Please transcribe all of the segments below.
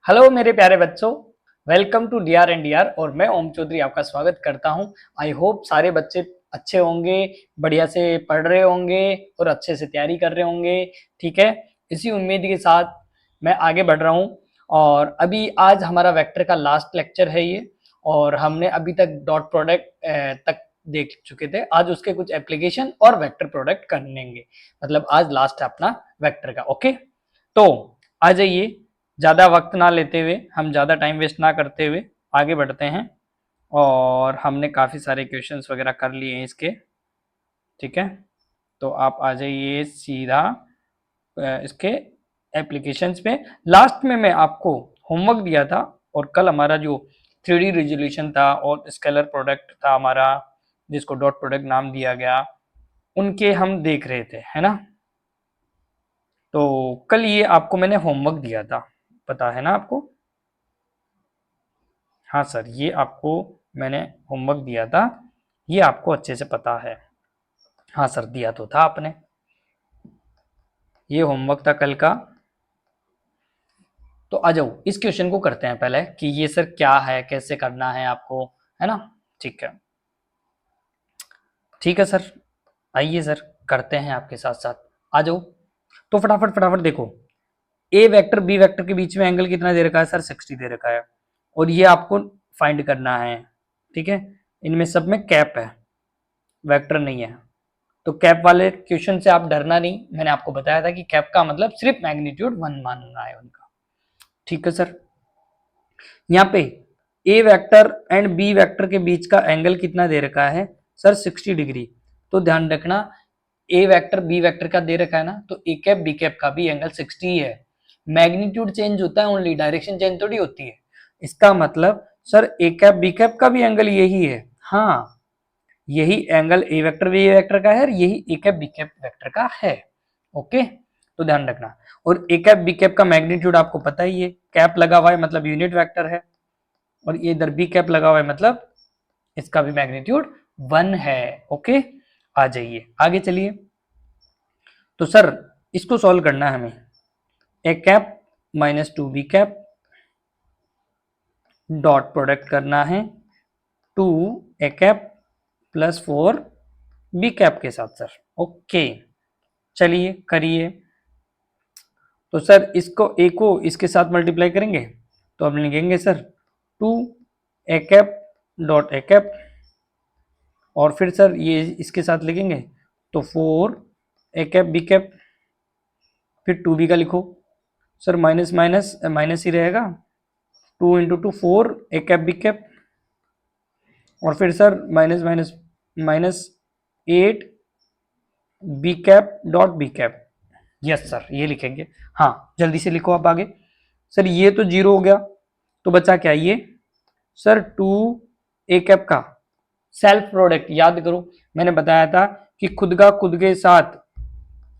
Hello मेरे प्यारे बच्चों, welcome to D R and D R. और मैं ओम चौधरी आपका स्वागत करता हूं। आई होप सारे बच्चे अच्छे होंगे, बढ़िया से पढ़ रहे होंगे और अच्छे से तैयारी कर रहे होंगे। ठीक है, इसी उम्मीद के साथ मैं आगे बढ़ रहा हूं। और अभी आज हमारा वेक्टर का लास्ट लेक्चर है ये, और हमने अभी तक डॉट प्रोडक्ट तक देख चुके थे। आज उसके कुछ एप्लीकेशन और वेक्टर प्रोडक्ट करेंगे, मतलब आज लास्ट है अपना वेक्टर का। ओके, तो आ जाइए, ज़्यादा वक्त ना लेते हुए, हम ज़्यादा टाइम वेस्ट ना करते हुए आगे बढ़ते हैं। और हमने काफ़ी सारे क्वेश्चंस वगैरह कर लिए हैं इसके। ठीक है, तो आप आ जाइए सीधा इसके एप्लीकेशंस पे। लास्ट में मैं आपको होमवर्क दिया था, और कल हमारा जो 3D रिजोल्यूशन था और स्केलर प्रोडक्ट था हमारा, जिसको डॉट प्रोडक्ट नाम दिया गया, उनके हम देख रहे थे, है ना। तो कल ये आपको मैंने होमवर्क दिया था, पता है ना आपको। हाँ सर, ये आपको मैंने होमवर्क दिया था, ये आपको अच्छे से पता है। हाँ सर, दिया तो था आपने, ये होमवर्क था कल का। तो आ जाओ, इस क्वेश्चन को करते हैं पहले कि ये सर क्या है, कैसे करना है आपको, है ना। ठीक है, ठीक है सर, आइए सर करते हैं आपके साथ साथ, आ जाओ। तो फटाफट फटाफट देखो, ए वेक्टर बी वेक्टर के बीच में एंगल कितना दे रखा है सर, 60 दे रखा है, और ये आपको फाइंड करना है। ठीक है, इनमें सब में कैप है, वेक्टर नहीं है। तो कैप वाले क्वेश्चन से आप डरना नहीं, मैंने आपको बताया था कि कैप का मतलब सिर्फ मैग्नीट्यूड 1 मानना है उनका। ठीक है सर, यहाँ पे ए वेक्टर एंड बी वेक्टर के बीच का एंगल कितना दे रखा है सर, 60 डिग्री। तो ध्यान रखना, ए वेक्टर बी वेक्टर का दे रखा है ना, तो ए कैप बी कैप का भी एंगल 60 ही है। मैग्नीट्यूड चेंज होता है ओनली, डायरेक्शन चेंज थोड़ी होती है। इसका मतलब sir A cap B cap का भी एंगल यही है। हाँ, यही angle A vector B vector का है, और यही A cap B cap vector का है। ओके, तो ध्यान रखना। और ए कैप बी कैप का मैग्नीट्यूड आपको पता ही है, कैप लगा हुआ है मतलब यूनिट वेक्टर है, और ये इधर बी कैप लगा हुआ है मतलब इसका भी मैग्नीट्यूड 1 है। ओके, आ जाइए आगे चलिए। तो सर इसको सॉल्व करना है हमें। A cap minus 2 B cap dot product करना है 2 A cap plus 4 B cap के साथ सर। ओके, चलिए करिए। तो सर इसको ए को इसके साथ मल्टीप्लाई करेंगे, तो हम लिखेंगे sir 2 A cap dot A cap, और फिर सर ये इसके साथ लिखेंगे तो 4 ए कैप बी कैप, फिर 2 बी का लिखो सर, माइनस माइनस माइनस ही रहेगा, 2 × 2 4 ए कैप बी कैप, और फिर sir minus minus minus 8 B cap dot B cap. Yes sir, ये लिखेंगे। हाँ, जल्दी से लिखो आप आगे। सर ये तो 0 हो गया, तो बचा क्या ये सर, 2 ए कैप का सेल्फ प्रोडक्ट। याद करो, मैंने बताया था कि खुद का खुद के साथ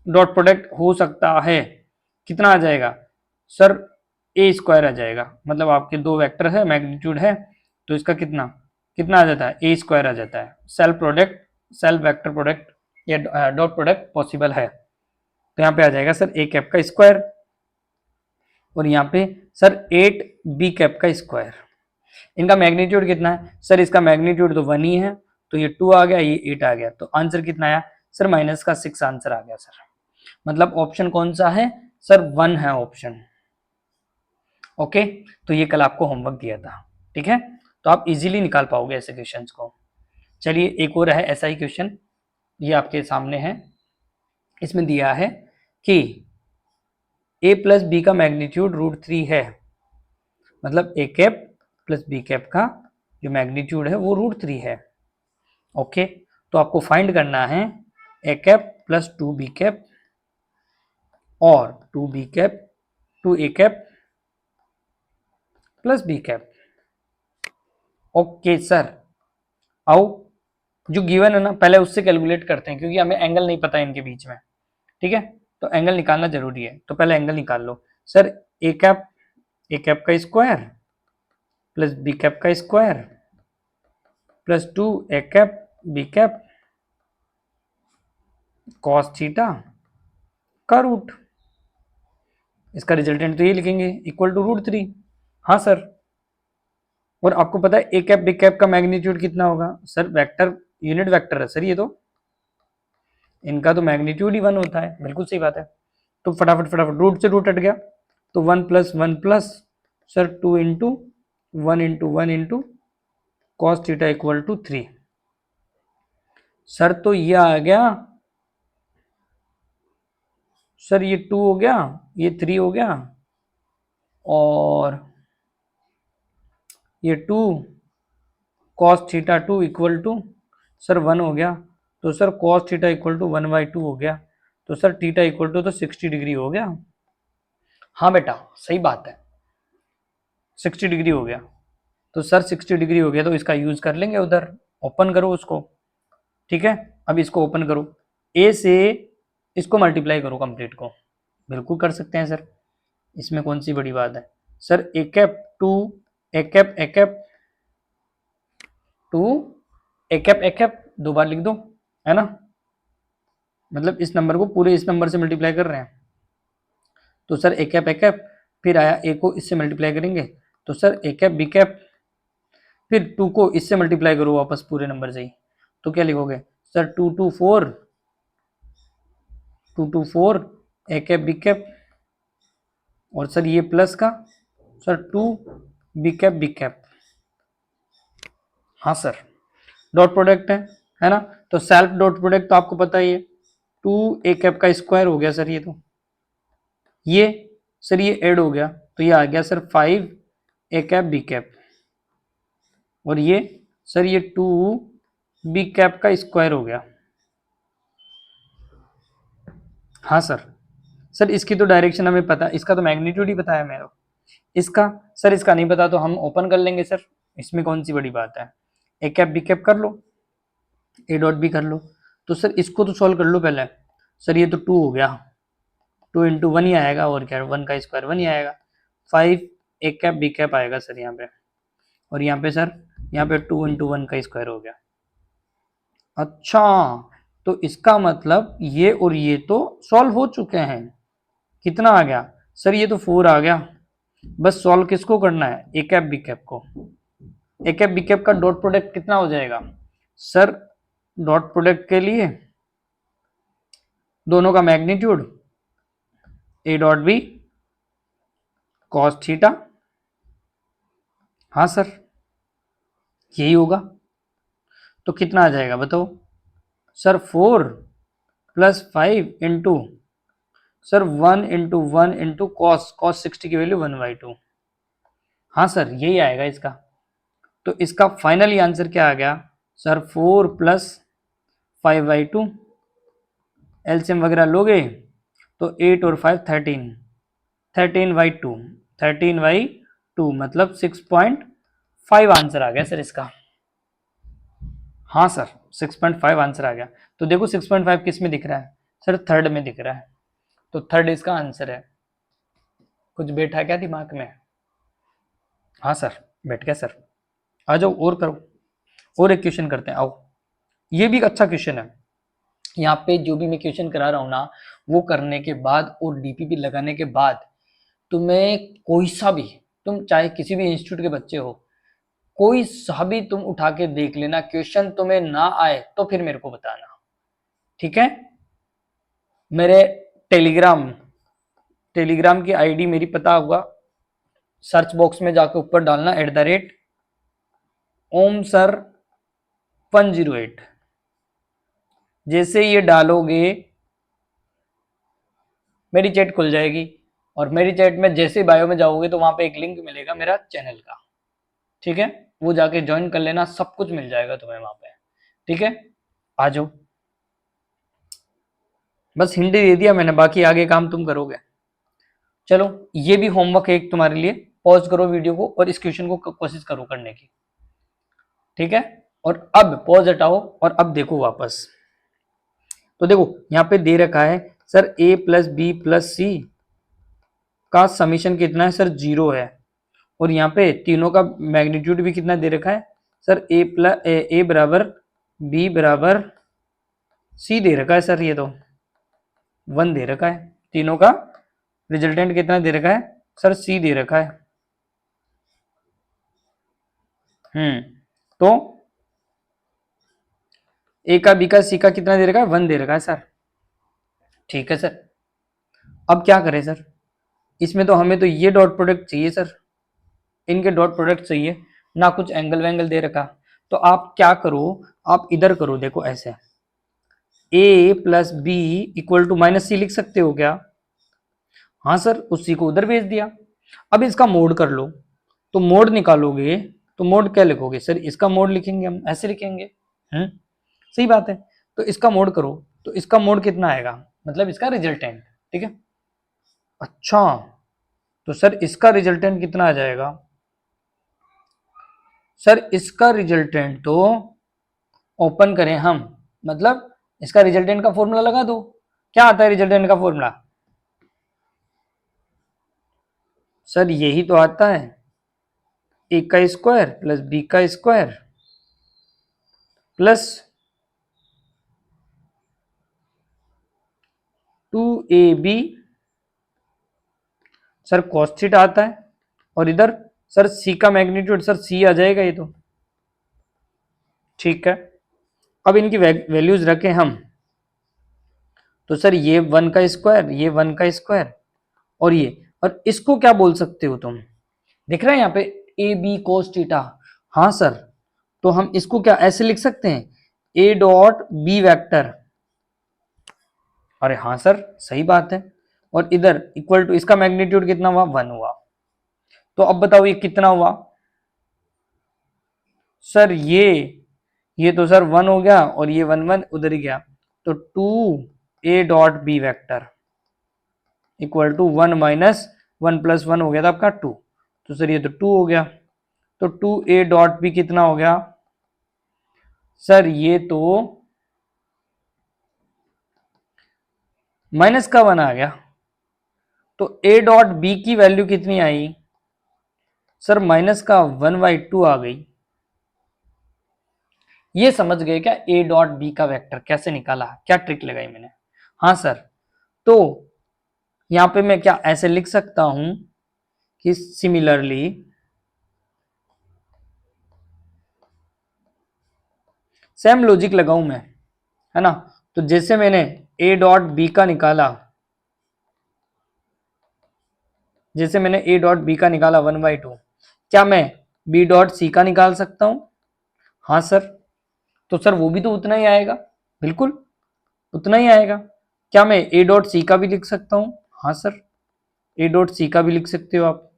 डॉट प्रोडक्ट हो सकता है। कितना आ जाएगा सर, ए स्क्वायर आ जाएगा, मतलब आपके दो वेक्टर है, मैग्नीट्यूड है, तो इसका कितना कितना आ जाता है, ए स्क्वायर आ जाता है। Self product, self vector product या डॉट प्रोडक्ट पॉसिबल है, तो यहाँ पे आ जाएगा सर ए कैप का स्क्वायर, और यहाँ पे सर 8 बी कैप का स्क्वायर। इनका मैग्नीट्यूड कितना है सर, इसका मैग्नीट्यूड तो 1 ही है, तो ये 2 आ गया, ये 8 आ गया, तो आंसर कितना आया सर, माइनस का 6 आंसर आ गया सर। मतलब ऑप्शन कौन सा है सर, 1 है ऑप्शन। ओके, तो ये कल आपको होमवर्क दिया था। ठीक है, तो आप इजीली निकाल पाओगे ऐसे क्वेश्चंस को। चलिए एक और है ऐसा ही क्वेश्चन, ये आपके सामने है। इसमें दिया है कि a प्लस बी का मैग्नीट्यूड √3 है, मतलब ए कैप प्लस बी कैप का जो मैग्नीट्यूड है वो √3 है। ओके, तो आपको फाइंड करना है A cap plus 2 B cap और 2 B cap 2 A cap plus B cap. Okay sir, आओ, जो गिवन है ना पहले उससे कैलकुलेट करते हैं, क्योंकि हमें एंगल नहीं पता इनके बीच में। ठीक है, तो एंगल निकालना जरूरी है, तो पहले एंगल निकाल लो सर। ए कैप का स्क्वायर प्लस बी कैप का square plus 2 A cap B cap cos theta का रूट। इसका रिजल्टेंट तो ये लिखेंगे इक्वल टू √3। हाँ सर, और आपको पता है ए कैप बी कैप का मैग्नीट्यूड कितना होगा सर? वेक्टर, यूनिट वेक्टर है सर ये तो, इनका तो मैग्नीट्यूड ही 1 होता है। बिल्कुल सही बात है। तो फटाफट फटाफट रूट से रूट हट गया, तो 1 + 1 sir 2 × 1 × 1 × cos theta equal to 3। Sir तो ये आ गया सर, ये 2 हो गया, ये 3 हो गया, और ये 2 cos theta 2 equal to sir 1 हो गया। तो sir cos theta equal to 1/2 हो गया। तो सर थीटा इक्वल टू तो 60 डिग्री हो गया। हाँ बेटा सही बात है, 60 डिग्री हो गया। तो सर 60 डिग्री हो गया तो इसका यूज कर लेंगे उधर, ओपन करो उसको। ठीक है, अब इसको ओपन करो, ए से इसको मल्टीप्लाई करो कंप्लीट को। बिल्कुल कर सकते हैं सर, इसमें कौन सी बड़ी बात है। Sir A cap 2 A cap 2 A cap 2 बार लिख दो, है ना, मतलब इस नंबर को पूरे इस नंबर से मल्टीप्लाई कर रहे हैं। तो सर ए कैप फिर आया ए को इससे मल्टीप्लाई करेंगे, तो sir A cap B cap, फिर 2 को इससे मल्टीप्लाई करो वापस पूरे नंबर से ही। तो क्या लिखोगे सर 2 2 4 ए कैप बी कैप, और सर ये प्लस का सर 2 बी कैप। हाँ सर, डॉट प्रोडक्ट है ना, तो सेल्फ डॉट प्रोडक्ट तो आपको पता ही है, 2 ए कैप का स्क्वायर हो गया सर ये तो, ये सर ये ऐड हो गया तो ये आ गया सर 5 ए कैप बी कैप, और ये सर ये 2 बी कैप का स्क्वायर हो गया। हाँ सर इसकी तो डायरेक्शन हमें पता, इसका तो मैग्नीट्यूड ही पता है मेरे को, इसका सर इसका नहीं पता तो हम ओपन कर लेंगे सर, इसमें कौन सी बड़ी बात है। ए कैप बी कैप कर लो, ए डॉट भी कर लो। तो सर इसको तो सॉल्व कर लो पहले। सर ये तो 2 हो गया, 2 × 1 ही आएगा, और क्या 1 का स्क्वायर 1 ही आएगा। 5 ए कैप बी कैप आएगा सर यहाँ पे, और यहाँ पे सर यहाँ पे 2 × 1 का स्क्वायर हो गया। अच्छा, तो इसका मतलब ये और ये तो सॉल्व हो चुके हैं। कितना आ गया सर? ये तो 4 आ गया। बस सॉल्व किसको करना है? ए कैप बी कैप को। ए कैप बी कैप का डॉट प्रोडक्ट कितना हो जाएगा सर? डॉट प्रोडक्ट के लिए दोनों का magnitude A dot B cos theta. हाँ सर यही होगा। तो कितना आ जाएगा बताओ सर? 4 + 5 इंटू सर 1 × 1 × कॉस 60 की वैल्यू 1/2। हाँ सर यही आएगा इसका। तो इसका फाइनली आंसर क्या आ गया सर? 4 + 5/2, एलसीएम वगैरह लोगे तो 8 और 5 13, 13/2, 13/2 मतलब 6.5 आंसर आ गया सर इसका। हाँ सर 6.5 आंसर आ गया। तो देखो 6.5 किस में दिख रहा है सर? थर्ड में दिख रहा है, तो थर्ड इसका आंसर है। कुछ बैठा क्या दिमाग में? हाँ सर बैठ गया सर। आ जाओ और करो, और एक क्वेश्चन करते हैं, आओ। ये भी एक अच्छा क्वेश्चन है। यहाँ पे जो भी मैं क्वेश्चन करा रहा हूँ ना, वो करने के बाद और डीपीपी लगाने के बाद तुम्हें कोई सा भी, तुम चाहे किसी भी इंस्टीट्यूट के बच्चे हो, कोई सा भी तुम उठा के देख लेना, क्वेश्चन तुम्हें ना आए तो फिर मेरे को बताना, ठीक है। मेरे टेलीग्राम की आईडी मेरी पता होगा, सर्च बॉक्स में जाकर ऊपर डालना @ओम सर 108। जैसे ये डालोगे मेरी चैट खुल जाएगी, और मेरी चैट में जैसे बायो में जाओगे तो वहां पे एक लिंक मिलेगा मेरा चैनल का, ठीक है, वो जाके ज्वाइन कर लेना, सब कुछ मिल जाएगा तुम्हें वहां पे, ठीक है। आ जाओ, बस हिंदी दे दिया मैंने, बाकी आगे काम तुम करोगे। चलो ये भी होमवर्क है एक तुम्हारे लिए, पॉज करो वीडियो को और इस क्वेश्चन को कोशिश करो करने की, ठीक है। और अब पॉज हटाओ और अब देखो वापस। तो देखो यहाँ पे दे रखा है सर a + b + c का समीशन कितना है सर? 0 है। और यहाँ पे तीनों का मैग्नीट्यूड भी कितना दे रखा है सर? a बराबर b बराबर c दे रखा है सर, ये तो 1 दे रखा है। तीनों का रिजल्टेंट कितना दे रखा है सर? c दे रखा है। तो ए का बी का सी का कितना दे रखा है, 1 दे रखा है सर। ठीक है सर, अब क्या करें सर, इसमें तो हमें तो ये डॉट प्रोडक्ट चाहिए सर, इनके डॉट प्रोडक्ट चाहिए ना, कुछ एंगल वैंगल दे रखा। तो आप क्या करो, आप इधर करो, देखो ऐसे A plus B equal to minus C लिख सकते हो क्या? हाँ सर, उसी को उधर भेज दिया। अब इसका मोड कर लो, तो मोड निकालोगे तो मोड क्या लिखोगे सर, इसका मोड लिखेंगे हम, ऐसे लिखेंगे। सही बात है। तो इसका मोड करो, तो इसका मोड कितना आएगा, मतलब इसका रिजल्टेंट। ठीक है, अच्छा, तो सर इसका रिजल्टेंट कितना आ जाएगा? सर इसका रिजल्टेंट तो ओपन करें हम, मतलब इसका रिजल्टेंट का फॉर्मूला लगा दो। क्या आता है रिजल्टेंट का फॉर्मूला? सर यही तो आता है, ए का स्क्वायर प्लस बी का square plus 2ab sir cos theta आता है, और इधर सर c का मैग्नीट्यूड, सर c आ जाएगा ये तो। ठीक है, अब इनकी वैल्यूज रखें हम, तो सर ये 1 का स्क्वायर, ये 1 का स्क्वायर, और ये, और इसको क्या बोल सकते हो तुम, दिख रहा है यहाँ पे ए बी कोस थीटा। हाँ सर, तो हम इसको क्या ऐसे लिख सकते हैं, ए डॉट बी वैक्टर। अरे हाँ सर, सही बात है, और इधर इक्वल टू इसका मैग्नीट्यूड कितना हुआ, 1 हुआ। तो अब बताओ ये कितना हुआ सर, ये तो सर 1 हो गया, और ये 1 1 उधर ही गया, तो 2 A dot B vector equal to 1 minus 1 plus 1 हो गया था आपका 2, तो सर ये तो 2 हो गया। तो 2 ए डॉट बी कितना हो गया सर, ये तो माइनस का 1 आ गया। तो ए डॉट बी की वैल्यू कितनी आई सर, माइनस का 1/2 आ गई। ये समझ गए क्या, ए डॉट बी का वेक्टर कैसे निकाला, क्या ट्रिक लगाई मैंने? हाँ सर, तो यहां पे मैं क्या ऐसे लिख सकता हूं कि सिमिलरली सेम लॉजिक लगाऊं मैं, है ना। तो जैसे मैंने ए डॉट बी का निकाला, जैसे मैंने ए डॉट बी का निकाला 1/2, क्या मैं बी डॉट सी का निकाल सकता हूं? हाँ सर, तो सर वो भी तो उतना ही आएगा, बिल्कुल उतना ही आएगा। क्या मैं ए डॉट सी का भी लिख सकता हूं? हाँ सर, ए डॉट सी का भी लिख सकते हो आप,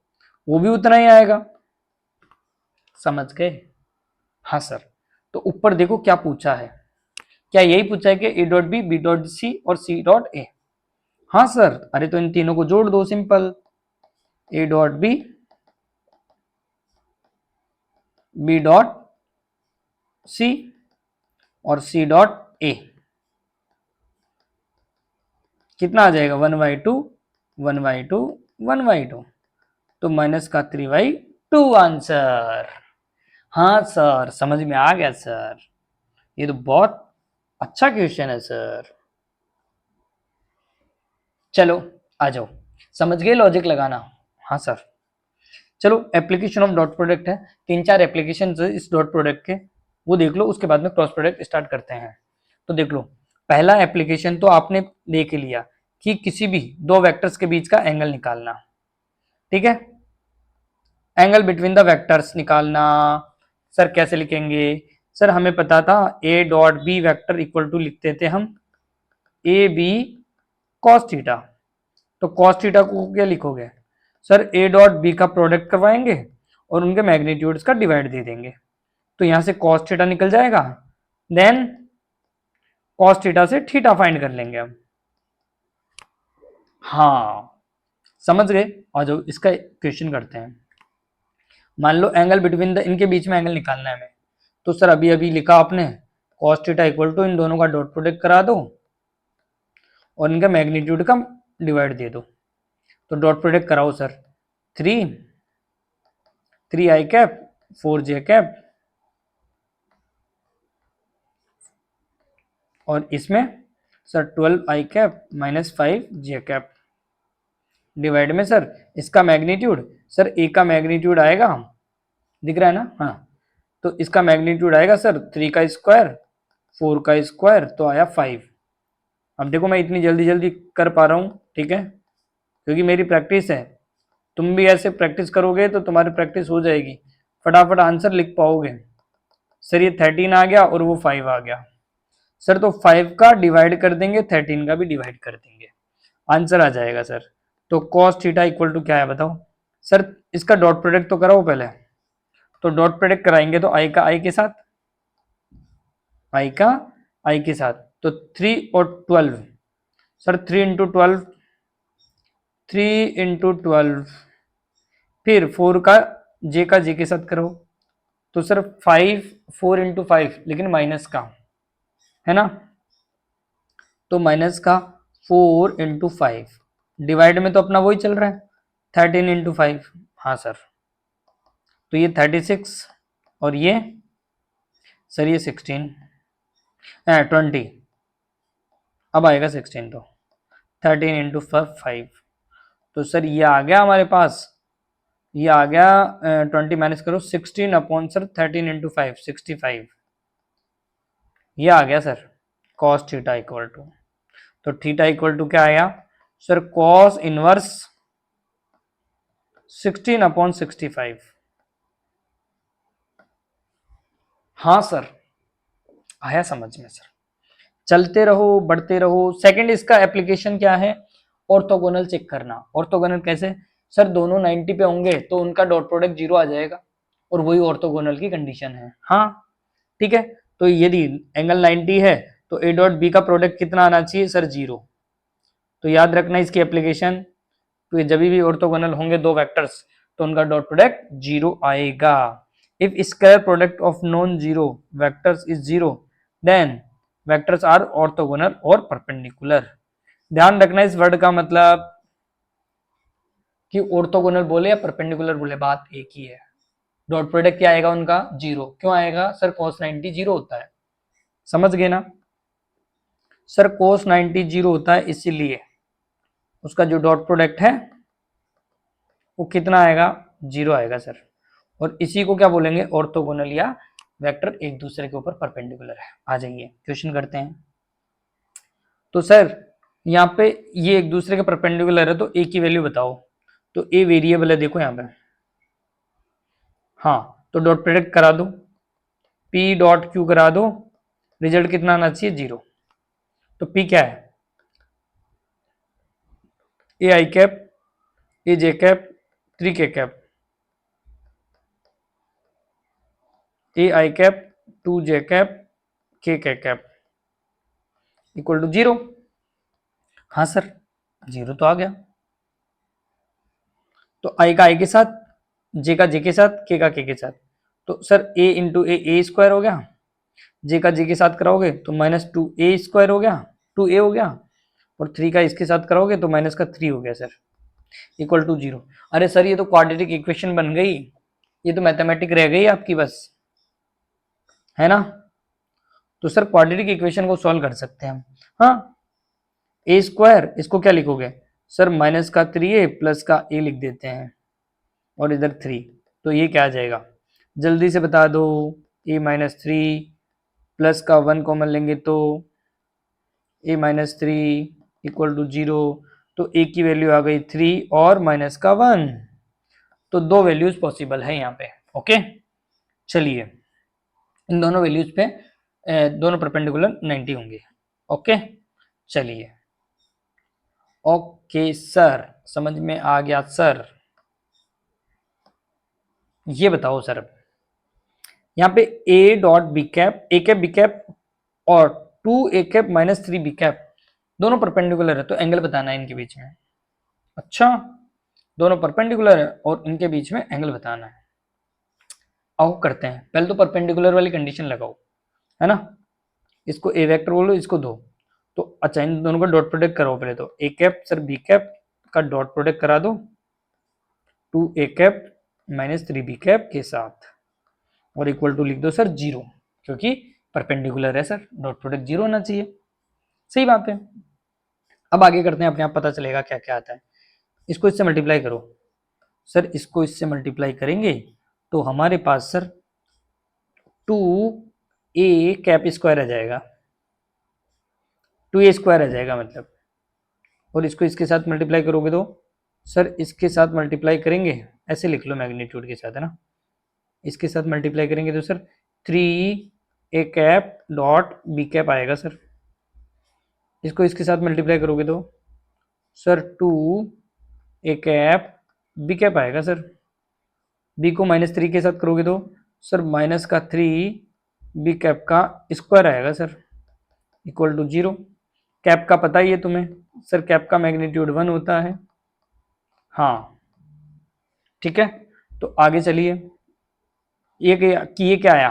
वो भी उतना ही आएगा। समझ गए? हाँ सर, तो ऊपर देखो क्या पूछा है, क्या यही पूछा है कि A dot B, B dot C और सी डॉट ए? हाँ सर, अरे तो इन तीनों को जोड़ दो, simple, A dot B, B dot C और सी डॉट ए, कितना आ जाएगा 1/2, 1/2, 1/2, तो माइनस का 3/2 आंसर। हाँ सर, समझ में आ गया सर, ये तो बहुत अच्छा क्वेश्चन है सर। चलो आ जाओ, समझ गए लॉजिक लगाना? हाँ सर, चलो एप्लीकेशन ऑफ डॉट प्रोडक्ट है, 3 4 एप्लीकेशन इस डॉट प्रोडक्ट के, वो देख लो, उसके बाद में क्रॉस प्रोडक्ट स्टार्ट करते हैं। तो देख लो, पहला एप्लीकेशन तो आपने देख लिया कि किसी भी दो वेक्टर्स के बीच का एंगल निकालना। ठीक है, एंगल बिटवीन द वेक्टर्स निकालना, सर कैसे लिखेंगे? सर हमें पता था A dot B vector equal to लिखते थे हम ए बी कॉस थीटा। तो कॉस थीटा को क्या लिखोगे सर, ए डॉट बी का प्रोडक्ट करवाएंगे और उनके मैग्नीट्यूड्स का डिवाइड दे देंगे, तो यहां से कॉस थीटा निकल जाएगा, देन कॉस थीटा से थीटा फाइंड कर लेंगे हम। हाँ समझ गए, और जो इसका क्वेश्चन करते हैं, मान लो एंगल बिटवीन द, इनके बीच में एंगल निकालना है हमें, तो सर अभी अभी लिखा आपने कॉस थीटा इक्वल टू इन दोनों का डॉट प्रोडक्ट करा दो और इनका मैग्नीट्यूड का डिवाइड दे दो। तो डॉट प्रोडक्ट कराओ sir, 3 i cap 4j cap, और इसमें sir 12 i cap minus 5j cap, divide में सर इसका मैग्नीट्यूड, सर ए का मैग्नीट्यूड आएगा, दिख रहा है ना, हाँ, तो इसका मैग्नीट्यूड आएगा सर 3 का स्क्वायर 4 का स्क्वायर, तो आया 5। अब देखो मैं इतनी जल्दी जल्दी कर पा रहा हूँ, ठीक है, क्योंकि मेरी प्रैक्टिस है। तुम भी ऐसे प्रैक्टिस करोगे तो तुम्हारी प्रैक्टिस हो जाएगी, फटाफट आंसर लिख पाओगे। सर ये 13 आ गया और वो 5 आ गया। सर तो 5 का डिवाइड कर देंगे, 13 का भी डिवाइड कर देंगे, आंसर आ जाएगा सर। तो cos थीटा इक्वल टू क्या है बताओ सर। इसका डॉट प्रोडक्ट तो कराओ पहले। तो डॉट प्रोडक्ट कराएंगे तो आई का आई के साथ, आई का आई के साथ, तो 3 और 12। सर 3 × 12, 3 × 12, फिर 4 का जे का जे के साथ करो, तो सर 5 4 × 5, लेकिन माइनस का है ना, तो माइनस का 4 × 5, डिवाइड में तो अपना वही चल रहा है 13 × 5। हाँ सर, तो ये 36 और ये सर ये 16 20, अब आएगा 16, तो 13 × 5, तो सर ये आ गया हमारे पास, ये आ गया 20 माइनस करो 16 अपॉन सर 13 × 5 65, ये आ गया sir cos theta equal to. तो थीटा इक्वल टू क्या आया सर, cos इनवर्स 16/65। हाँ सर, आया समझ में सर। चलते रहो बढ़ते रहो। सेकंड इसका एप्लीकेशन क्या है, ऑर्थोगोनल चेक करना। ऑर्थोगोनल कैसे सर, दोनों 90 पे होंगे तो उनका डॉट प्रोडक्ट 0 आ जाएगा, और वही ऑर्थोगोनल की कंडीशन है। हाँ ठीक है, तो यदि एंगल 90 है तो ए डॉट बी का प्रोडक्ट कितना आना चाहिए सर, 0। तो याद रखना इसकी एप्लीकेशन, तो जब भी ऑर्थोगोनल होंगे दो वेक्टर्स तो उनका डॉट प्रोडक्ट 0 आएगा। If square product of non zero vectors is 0 then vectors are orthogonal और परपेंडिकुलर। ध्यान रखना इस वर्ड का मतलब कि ऑर्थोगोनल बोले या परपेंडिकुलर बोले, बात एक ही है। डॉट प्रोडक्ट क्या आएगा उनका, 0। क्यों आएगा सर, cos 90 0 होता है, समझ गए ना सर, cos 90 0 होता है, इसीलिए उसका जो डॉट प्रोडक्ट है वो कितना आएगा, 0 आएगा सर। और इसी को क्या बोलेंगे, ऑर्थोगोनल या वेक्टर एक दूसरे के ऊपर परपेंडिकुलर है। आ जाइए क्वेश्चन करते हैं। तो सर यहाँ पे ये एक दूसरे के परपेंडिकुलर है तो ए की वैल्यू बताओ। तो ए वेरिएबल है, देखो यहाँ पे। हाँ, तो डॉट प्रोडक्ट करा दो, पी डॉट क्यू करा दो, रिजल्ट कितना आना चाहिए, 0। तो पी क्या है, ए आई कैप, ए जे कैप, 3 के कैप, ए आई कैप, 2 जे कैप, के कैप इक्वल टू 0। हाँ सर, 0 तो आ गया। तो आई का आई के साथ, जे का जे के साथ, के साथ, तो सर ए इंटू ए स्क्वायर हो गया, जे का जे के साथ कराओगे तो -2a² हो गया, 2a हो गया, और 3 का इसके साथ कराओगे तो -3 हो गया सर, इक्वल टू 0। अरे सर ये तो क्वाड्रेटिक इक्वेशन बन गई, ये तो मैथमेटिक रह गई आपकी बस, है ना। तो सर क्वाड्रेटिक इक्वेशन को सॉल्व कर सकते हैं हम। हाँ, a² इसको क्या लिखोगे सर, -3a प्लस का a लिख देते हैं, और इधर 3, तो ये क्या आ जाएगा, जल्दी से बता दो। a-3 प्लस का 1 कॉमन लेंगे तो a-3 इक्वल टू 0, तो a की वैल्यू आ गई 3 और माइनस का 1, तो दो वैल्यूज पॉसिबल है यहाँ पे। ओके, चलिए इन दोनों वैल्यूज पे दोनों परपेंडिकुलर 90 होंगे। ओके चलिए, ओके सर, समझ में आ गया सर। ये बताओ सर, यहाँ पे a dot B cap, a cap B cap और 2a कैप -3 बी कैप दोनों परपेंडिकुलर है, तो एंगल बताना है इनके बीच में। अच्छा, दोनों परपेंडिकुलर है और इनके बीच में एंगल बताना है। आओ करते हैं, पहले तो परपेंडिकुलर वाली कंडीशन लगाओ, है ना। इसको ए वेक्टर बोलो, इसको दो, तो अच्छा इन दोनों का डॉट प्रोडक्ट करो पहले। तो A cap sir B cap का डॉट प्रोडक्ट करा दो 2a कैप -3 बी कैप के साथ, और इक्वल टू लिख दो सर 0, क्योंकि परपेंडिकुलर है सर, डॉट प्रोडक्ट 0 होना चाहिए। सही बात है। अब आगे करते हैं, अपने आप पता चलेगा क्या क्या आता है। इसको इससे मल्टीप्लाई करो सर, इसको इससे मल्टीप्लाई करेंगे तो हमारे पास सर 2a कैप स्क्वायर आ जाएगा, 2a स्क्वायर आ जाएगा मतलब, और इसको इसके साथ मल्टीप्लाई करोगे तो सर इसके साथ मल्टीप्लाई करेंगे, ऐसे लिख लो मैग्नीट्यूड के साथ, है ना, इसके साथ मल्टीप्लाई करेंगे तो sir 3a cap dot B cap आएगा सर, इसको इसके साथ मल्टीप्लाई करोगे तो sir 2a cap B cap आएगा सर, बी को -3 के साथ करोगे तो सर -3 बी कैप का स्क्वायर आएगा सर, इक्वल टू 0। कैप का पता ही है तुम्हें सर, कैप का मैग्नीट्यूड 1 होता है। हाँ ठीक है, तो आगे चलिए, ये क्या आया,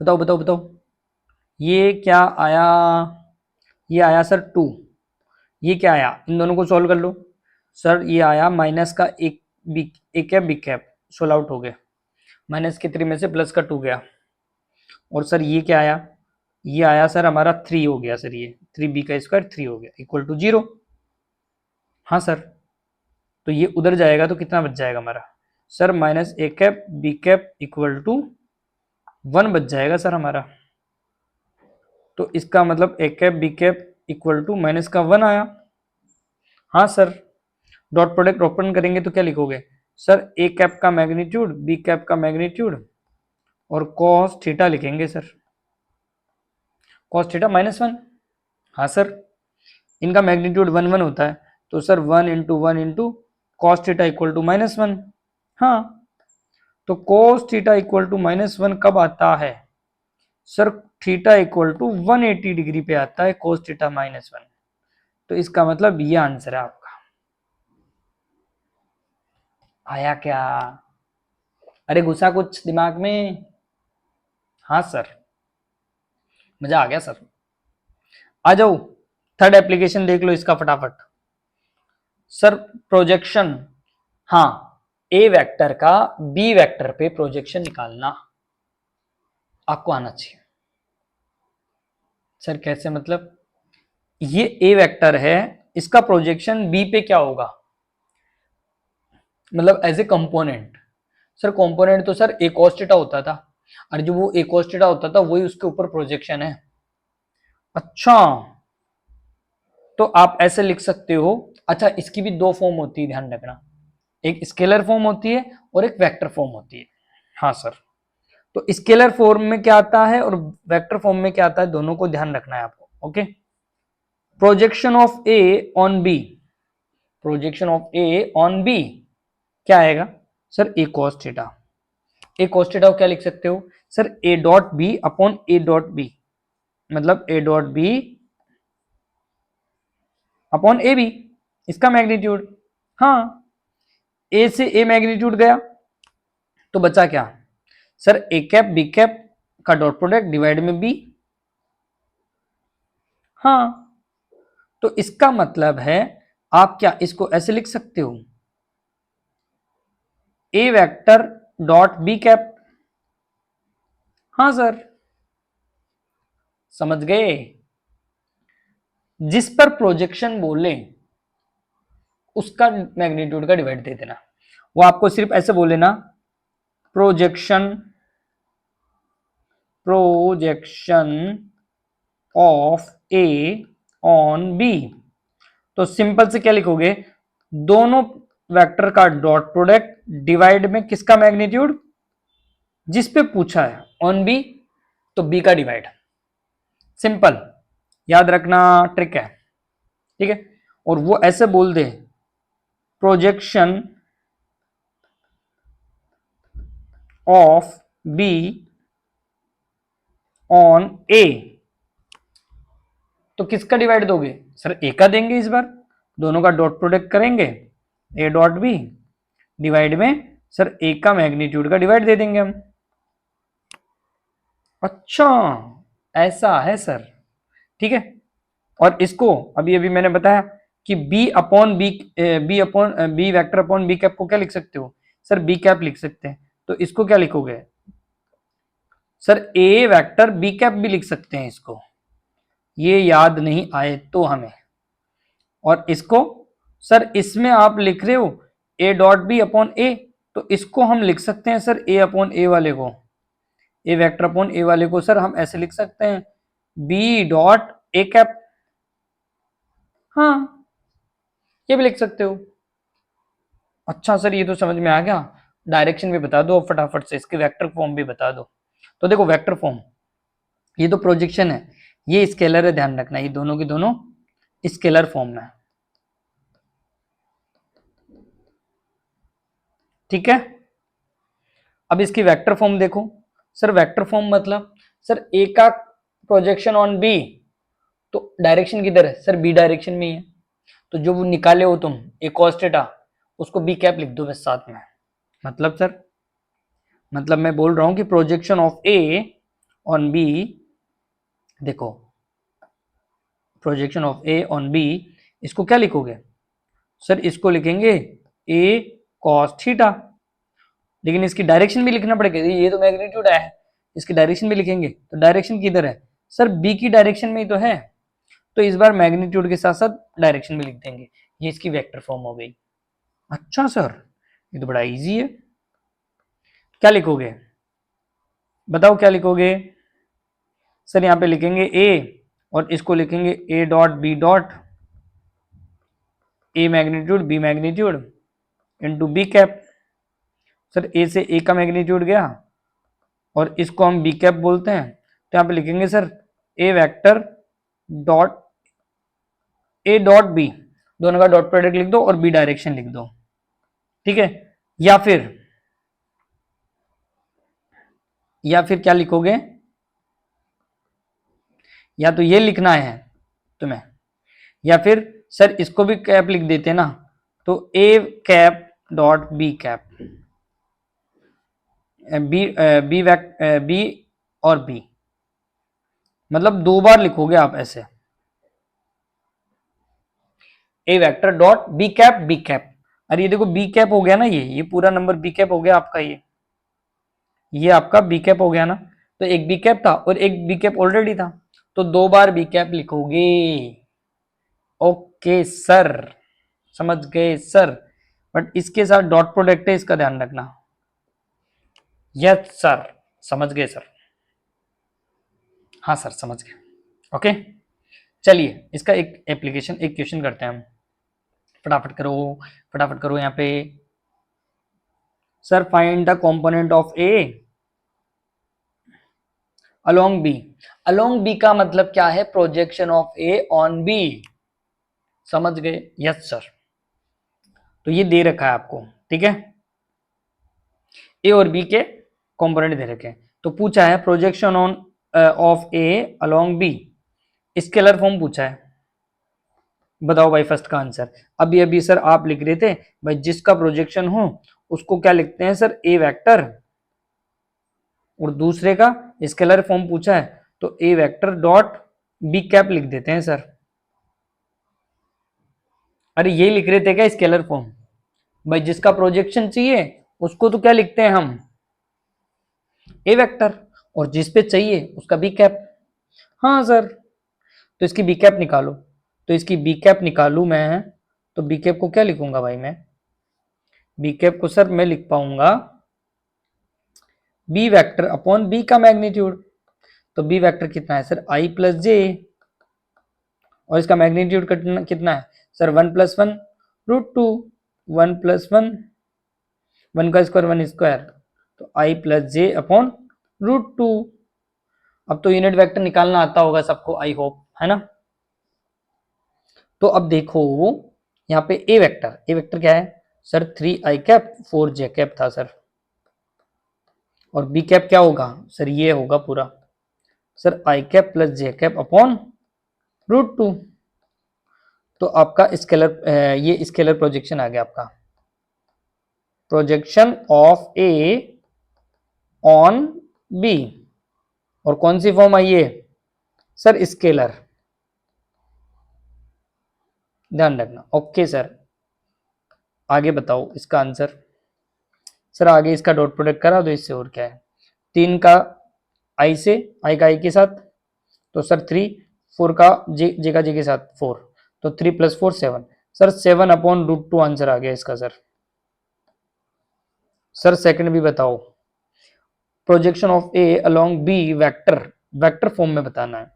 बताओ बताओ बताओ, ये क्या आया, ये आया सर 2, ये क्या आया, इन दोनों को सॉल्व कर लो सर, ये आया माइनस का एक cap B cap, solve out हो गया, माइनस के 3 में से प्लस का 2 गया, और सर ये क्या आया, ये आया सर हमारा 3 हो गया सर, ये 3b का स्क्वायर 3 हो गया, इक्वल टू 0। हाँ सर, तो ये उधर जाएगा तो कितना बच जाएगा हमारा sir, -a cap B cap equal to 1 बच जाएगा सर हमारा, तो इसका मतलब a cap B cap equal to minus का 1 आया। हाँ सर, डॉट प्रोडक्ट ओपन करेंगे तो क्या लिखोगे सर, a कैप का मैग्नीट्यूड बी कैप का मैग्नीट्यूड और cos थीटा लिखेंगे सर, cos थीटा -1। हाँ सर, इनका मैग्नीट्यूड 1 1 होता है, तो sir 1 into 1 into cos theta equal to -1। हाँ, तो cos थीटा इक्वल टू -1 कब आता है sir, theta equal to 180 degree पे आता है cos थीटा -1, तो इसका मतलब ये आंसर है आपका। आया क्या, अरे घुसा कुछ दिमाग में? हाँ सर, मजा आ गया सर। आ जाओ, थर्ड एप्लीकेशन देख लो इसका फटाफट सर, प्रोजेक्शन। हाँ, ए वेक्टर का बी वेक्टर पे प्रोजेक्शन निकालना आपको आना चाहिए सर, कैसे मतलब, ये ए वेक्टर है, इसका प्रोजेक्शन बी पे क्या होगा, मतलब as a component. Sir component तो सर ए cos थीटा होता था, और जो वो ए cos थीटा होता था वही उसके ऊपर प्रोजेक्शन है। अच्छा, तो आप ऐसे लिख सकते हो, अच्छा इसकी भी दो फॉर्म होती है, ध्यान रखना, एक स्केलर फॉर्म होती है और एक वेक्टर फॉर्म होती है। हाँ सर, तो स्केलर फॉर्म में क्या आता है और वेक्टर फॉर्म में क्या आता है, दोनों को ध्यान रखना है आपको। Okay, projection of A on B, projection of A on B क्या आएगा sir, A cos theta, A cos theta को क्या लिख सकते हो sir, A dot B upon A dot B, मतलब A dot B upon A B, इसका magnitude. हाँ, ए से ए मैग्नीट्यूड गया तो बचा क्या sir, A cap B cap का डॉट प्रोडक्ट डिवाइड में बी। हाँ, तो इसका मतलब है आप क्या इसको ऐसे लिख सकते हो, ए वेक्टर डॉट बी कैप। हाँ सर, समझ गए, जिस पर प्रोजेक्शन बोले उसका मैग्नीट्यूड का डिवाइड दे देना, वो आपको सिर्फ ऐसे बोले ना, projection, projection of A on B, तो सिंपल से क्या लिखोगे, दोनों वेक्टर का डॉट प्रोडक्ट डिवाइड में किसका मैग्नीट्यूड, जिस पे पूछा है ऑन बी, तो बी का डिवाइड। सिंपल, याद रखना ट्रिक है, ठीक है। और वो ऐसे बोल दे, प्रोजेक्शन ऑफ बी ऑन ए, तो किसका डिवाइड दोगे सर, ए का देंगे, इस बार दोनों का डॉट प्रोडक्ट करेंगे, ए डॉट बी डिवाइड में सर ए का मैग्नीट्यूड का डिवाइड दे देंगे हम। अच्छा, ऐसा है सर, ठीक है। और इसको अभी अभी मैंने बताया कि B upon B, B upon B vector upon B cap को क्या लिख सकते हो सर, बी कैप लिख सकते हैं, तो इसको क्या लिखोगे sir, A vector B cap भी लिख सकते हैं इसको, ये याद नहीं आए तो हमें। और इसको सर, इसमें आप लिख रहे हो ए डॉट बी अपॉन ए, तो इसको हम लिख सकते हैं सर ए अपॉन ए वाले को ए वेक्टर अपॉन ए वाले को सर हम ऐसे लिख सकते हैं बी डॉट ए कैप, हाँ ये भी लिख सकते हो। अच्छा सर ये तो समझ में आ गया, डायरेक्शन भी बता दो फटाफट से, इसके वेक्टर फॉर्म भी बता दो। तो देखो वेक्टर फॉर्म, ये तो प्रोजेक्शन है, ये स्केलर है, ध्यान रखना ये दोनों की दोनों स्केलर फॉर्म में, ठीक है। अब इसकी वेक्टर फॉर्म देखो सर, वेक्टर फॉर्म मतलब सर ए का प्रोजेक्शन ऑन बी, तो डायरेक्शन किधर है सर, बी डायरेक्शन में ही है, तो जो वो निकाले हो तुम ए कॉस थीटा, उसको बी कैप लिख दो बस साथ में। मतलब सर, मतलब मैं बोल रहा हूं कि projection of A on B, देखो projection of A on B, इसको क्या लिखोगे सर, इसको लिखेंगे ए कॉस थीटा, लेकिन इसकी डायरेक्शन भी लिखना पड़ेगा, ये तो मैग्नीट्यूड है, इसकी डायरेक्शन भी लिखेंगे, तो डायरेक्शन किधर है सर, बी की डायरेक्शन में ही तो है, तो इस बार मैग्नीट्यूड के साथ साथ डायरेक्शन भी लिख देंगे, ये इसकी वेक्टर फॉर्म हो गई। अच्छा सर ये तो बड़ा इजी है, क्या लिखोगे बताओ क्या लिखोगे सर, यहाँ पे लिखेंगे ए और इसको लिखेंगे A dot B dot, A magnitude B magnitude into B cap, sir A से ए का मैग्नीट्यूड गया और इसको हम बी कैप बोलते हैं, तो यहाँ पे लिखेंगे sir A vector dot A dot B, दोनों का डॉट प्रोडक्ट लिख दो और बी डायरेक्शन लिख दो, ठीक है। या फिर क्या लिखोगे, या तो ये लिखना है तुम्हें, या फिर सर इसको भी कैप लिख देते ना, तो A cap dot B cap, B और बी, मतलब दो बार लिखोगे आप ऐसे, A vector dot B cap, अरे ये देखो बी कैप हो गया ना, ये पूरा नंबर बी कैप हो गया आपका, ये आपका बी कैप हो गया ना, तो एक बी कैप था और एक बी कैप ऑलरेडी था, तो दो बार बी कैप लिखोगे। ओके सर, समझ गए सर, बट इसके साथ डॉट प्रोडक्ट है, इसका ध्यान रखना। यस सर, समझ गए सर, हाँ सर समझ गए, ओके। चलिए इसका एक एप्लीकेशन, एक क्वेश्चन करते हैं हम, फटाफट करो फटाफट करो यहाँ पे। Sir find the component of A along B, along B का मतलब क्या है, projection of A on B, समझ गए, यस सर। तो ये दे रखा है आपको, ठीक है, ए और बी के कंपोनेंट दे रखे हैं, तो पूछा है projection on of A along B, scalar form पूछा है, बताओ भाई फर्स्ट का आंसर। अभी अभी सर आप लिख रहे थे भाई जिसका प्रोजेक्शन हो उसको क्या लिखते हैं सर, ए वेक्टर, और दूसरे का स्केलर फॉर्म पूछा है तो ए वेक्टर डॉट बी कैप लिख देते हैं सर। अरे ये लिख रहे थे क्या स्केलर फॉर्म, भाई जिसका प्रोजेक्शन चाहिए उसको तो क्या लिखते हैं हम, ए वेक्टर, और जिस पे चाहिए उसका बी कैप। हाँ सर, तो इसकी बी कैप निकालो, तो इसकी बी कैप निकालू मैं, तो बी कैप को क्या लिखूंगा भाई मैं, बी कैप को सर मैं लिख पाऊंगा बी वेक्टर अपॉन बी का मैग्नीट्यूड, तो बी वेक्टर कितना है सर आई प्लस जे, और इसका मैग्नीट्यूड कितना है सर 1+1√2, 1+1 का स्क्वायर 1 स्क्वायर, तो आई प्लस जे अपॉन √2। अब तो यूनिट वेक्टर निकालना आता होगा सबको, आई होप, है ना। तो अब देखो यहाँ पे ए वेक्टर क्या है sir, 3i cap 4j cap था सर, और बी कैप क्या होगा सर, ये होगा पूरा sir I cap plus J cap upon √2, तो आपका स्केलर, ये स्केलर प्रोजेक्शन आ गया आपका, projection of A on B, और कौन सी फॉर्म आई है सर, स्केलर, ध्यान रखना। ओके सर, आगे बताओ इसका आंसर। सर आगे इसका डॉट प्रोडक्ट करा दो इससे, और क्या है, 3 का आई से, आई का आई के साथ, तो सर 3, 4 का जे का जे के साथ 4, तो 3+4 7, सर 7/√2 आंसर आ गया इसका सर। सर सेकंड भी बताओ, projection of A along B vector, vector form में बताना है।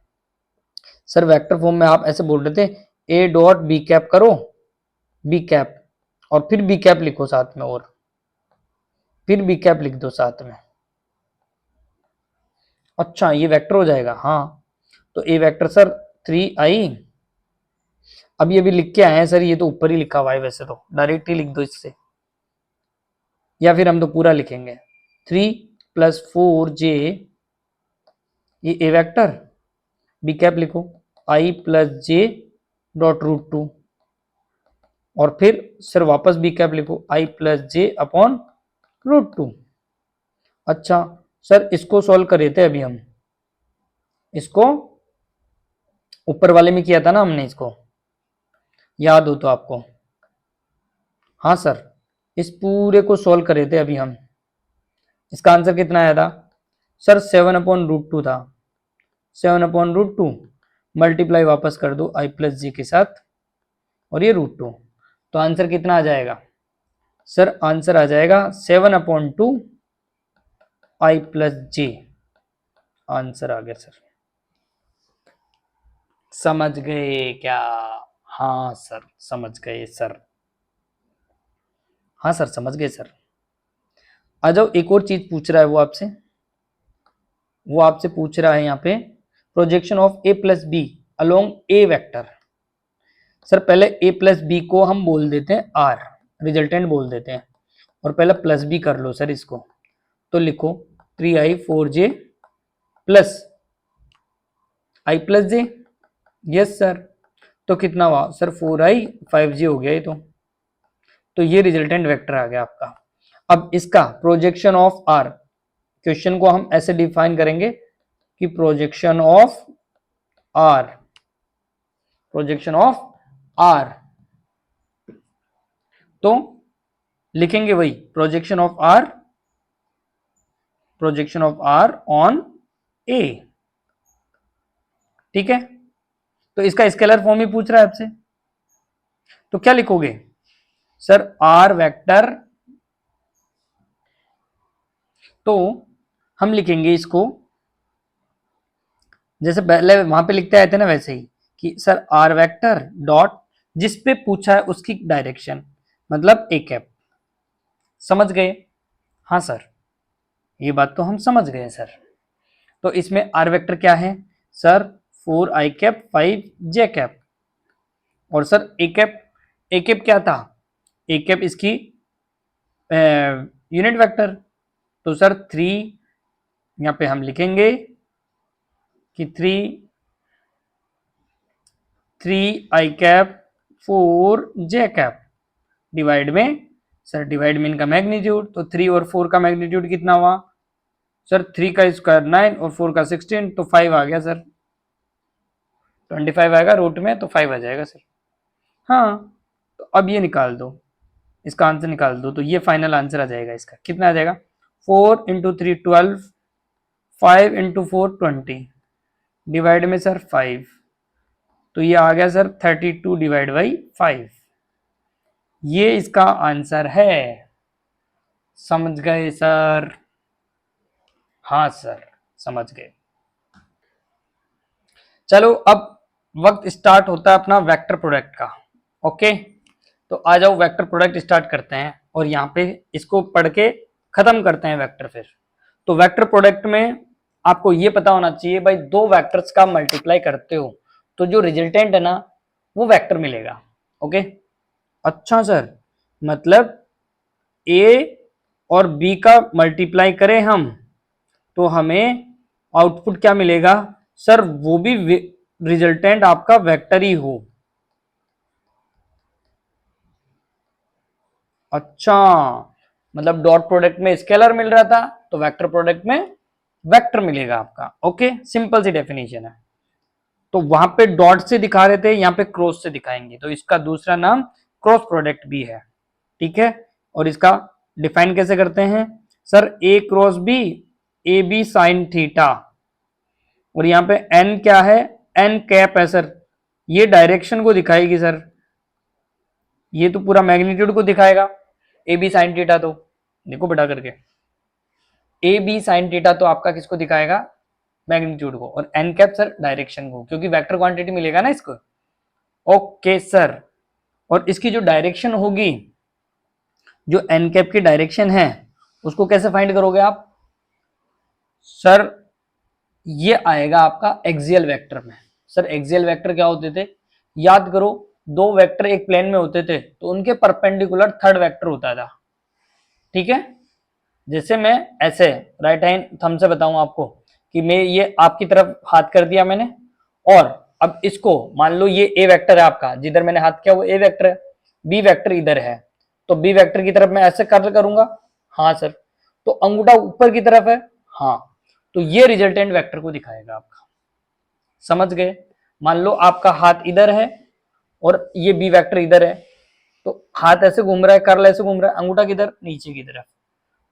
सर वेक्टर फॉर्म में आप ऐसे बोल रहे थे ए डॉट बी कैप करो, बी कैप और फिर बी कैप लिखो साथ में, और फिर बी कैप लिख दो साथ में। अच्छा ये वेक्टर हो जाएगा, हाँ। तो ए वेक्टर सर 3i, अब ये भी लिख के आए हैं सर, ये तो ऊपर ही लिखा हुआ है, वैसे तो डायरेक्ट ही लिख दो इससे, या फिर हम तो पूरा लिखेंगे 3 + 4j, ये ए वेक्टर, बी कैप लिखो i + j डॉट √2, और फिर सर वापस बी कैप लिखो i + j अपॉन √2। अच्छा सर इसको सॉल्व करे थे अभी हम, इसको ऊपर वाले में किया था ना हमने, इसको याद हो तो आपको। हाँ सर इस पूरे को सॉल्व करे थे अभी हम, इसका आंसर कितना आया था सर 7/√2 था, 7/√2 मल्टीप्लाई वापस कर दो i + j के साथ और ये √2, तो आंसर कितना आ जाएगा सर, आंसर आ जाएगा 7/2 i + j, आंसर आ गया सर। समझ गए क्या? हाँ सर समझ गए सर, हाँ सर समझ गए सर। आ जाओ, एक और चीज पूछ रहा है वो आपसे, वो आपसे पूछ रहा है यहाँ पे projection of a + b along a vector. Sir पहले a + b को हम बोल देते हैं r, रिजल्टेंट बोल देते हैं, और पहले प्लस b कर लो सर इसको, तो लिखो 3i 4j plus i + j, yes sir. तो कितना हुआ सर 4i 5j हो गया ये तो ये रिजल्टेंट वेक्टर आ गया आपका। अब इसका प्रोजेक्शन ऑफ r, क्वेश्चन को हम ऐसे डिफाइन करेंगे कि projection of r, projection of r, तो लिखेंगे वही projection of r, projection of r on a, ठीक है। तो इसका स्केलर फॉर्म ही पूछ रहा है आपसे, तो क्या लिखोगे सर r वेक्टर, तो हम लिखेंगे इसको जैसे पहले वहां पे लिखते आए थे ना वैसे ही, कि सर r वेक्टर डॉट जिस पे पूछा है उसकी डायरेक्शन, मतलब a कैप, समझ गए? हाँ सर ये बात तो हम समझ गए सर। तो इसमें r वेक्टर क्या है sir 4i cap 5j cap, और सर a कैप क्या था, a कैप इसकी यूनिट वेक्टर, तो सर 3 यहाँ पे हम लिखेंगे कि 3i cap 4j cap divide में, सर डिवाइड में इनका मैग्नीट्यूड, तो 3 और 4 का मैग्नीट्यूड कितना हुआ सर, 3 का स्क्वायर 9 और 4 का 16, तो 5 आ गया सर, 25 आएगा रूट में, तो 5 आ जाएगा सर। हाँ तो अब ये निकाल दो, इसका आंसर निकाल दो, तो ये फाइनल आंसर आ जाएगा इसका, कितना आ जाएगा 4 × 3 12, 5 × 4 20, डिवाइड में सर 5, तो ये आ गया सर 32/5, ये इसका आंसर है। समझ गए सर? हाँ सर समझ गए। चलो अब वक्त स्टार्ट होता है अपना वेक्टर प्रोडक्ट का, ओके। तो आ जाओ वेक्टर प्रोडक्ट स्टार्ट करते हैं, और यहाँ पे इसको पढ़ के खत्म करते हैं वेक्टर फिर। तो वेक्टर प्रोडक्ट में आपको ये पता होना चाहिए भाई, दो वेक्टर्स का मल्टीप्लाई करते हो तो जो रिजल्टेंट है ना वो वेक्टर मिलेगा, ओके। अच्छा सर मतलब ए और बी का मल्टीप्लाई करें हम तो हमें आउटपुट क्या मिलेगा सर, वो भी रिजल्टेंट आपका वेक्टर ही हो। अच्छा मतलब डॉट प्रोडक्ट में स्केलर मिल रहा था तो वेक्टर प्रोडक्ट में वेक्टर मिलेगा आपका, ओके। सिंपल सी डेफिनेशन है। तो वहां पे डॉट से दिखा रहे थे, यहाँ पे क्रॉस से दिखाएंगे, तो इसका दूसरा नाम क्रॉस प्रोडक्ट भी है, ठीक है। और इसका डिफाइन कैसे करते हैं sir, A cross B, A B sine theta, और यहाँ पे एन क्या है, एन कैप है सर, ये डायरेक्शन को दिखाएगी सर, ये तो पूरा मैग्नीट्यूड को दिखाएगा, ए बी साइन थीटा, तो देखो बेटा करके ए बी साइन थीटा तो आपका किसको दिखाएगा, मैग्नीट्यूड को, और एन कैप सर डायरेक्शन को, क्योंकि वेक्टर क्वांटिटी मिलेगा ना इसको। ओके सर, और इसकी जो डायरेक्शन होगी, जो एन कैप की डायरेक्शन है, उसको कैसे फाइंड करोगे आप सर, ये आएगा आपका एक्सियल वेक्टर में। सर एक्सियल वेक्टर क्या होते थे, याद करो, दो वेक्टर एक प्लेन में होते थे तो उनके परपेंडिकुलर थर्ड वेक्टर होता था, ठीक है। जैसे मैं ऐसे राइट हैंड थंब से बताऊं आपको कि मैं ये आपकी तरफ हाथ कर दिया मैंने, और अब इसको मान लो ये ए वेक्टर है आपका, जिधर मैंने हाथ किया वो ए वेक्टर है, बी वेक्टर इधर है, तो बी वेक्टर की तरफ मैं ऐसे कर्ल करूंगा, हाँ सर, तो अंगूठा ऊपर की तरफ है, हाँ, तो ये रिजल्टेंट वेक्टर को दिखाएगा आपका, समझ गए। मान लो आपका हाथ इधर है और ये बी वेक्टर इधर है, तो हाथ ऐसे घूम रहा है, कर्ल ऐसे घूम रहा है, अंगूठा किधर, नीचे की तरफ,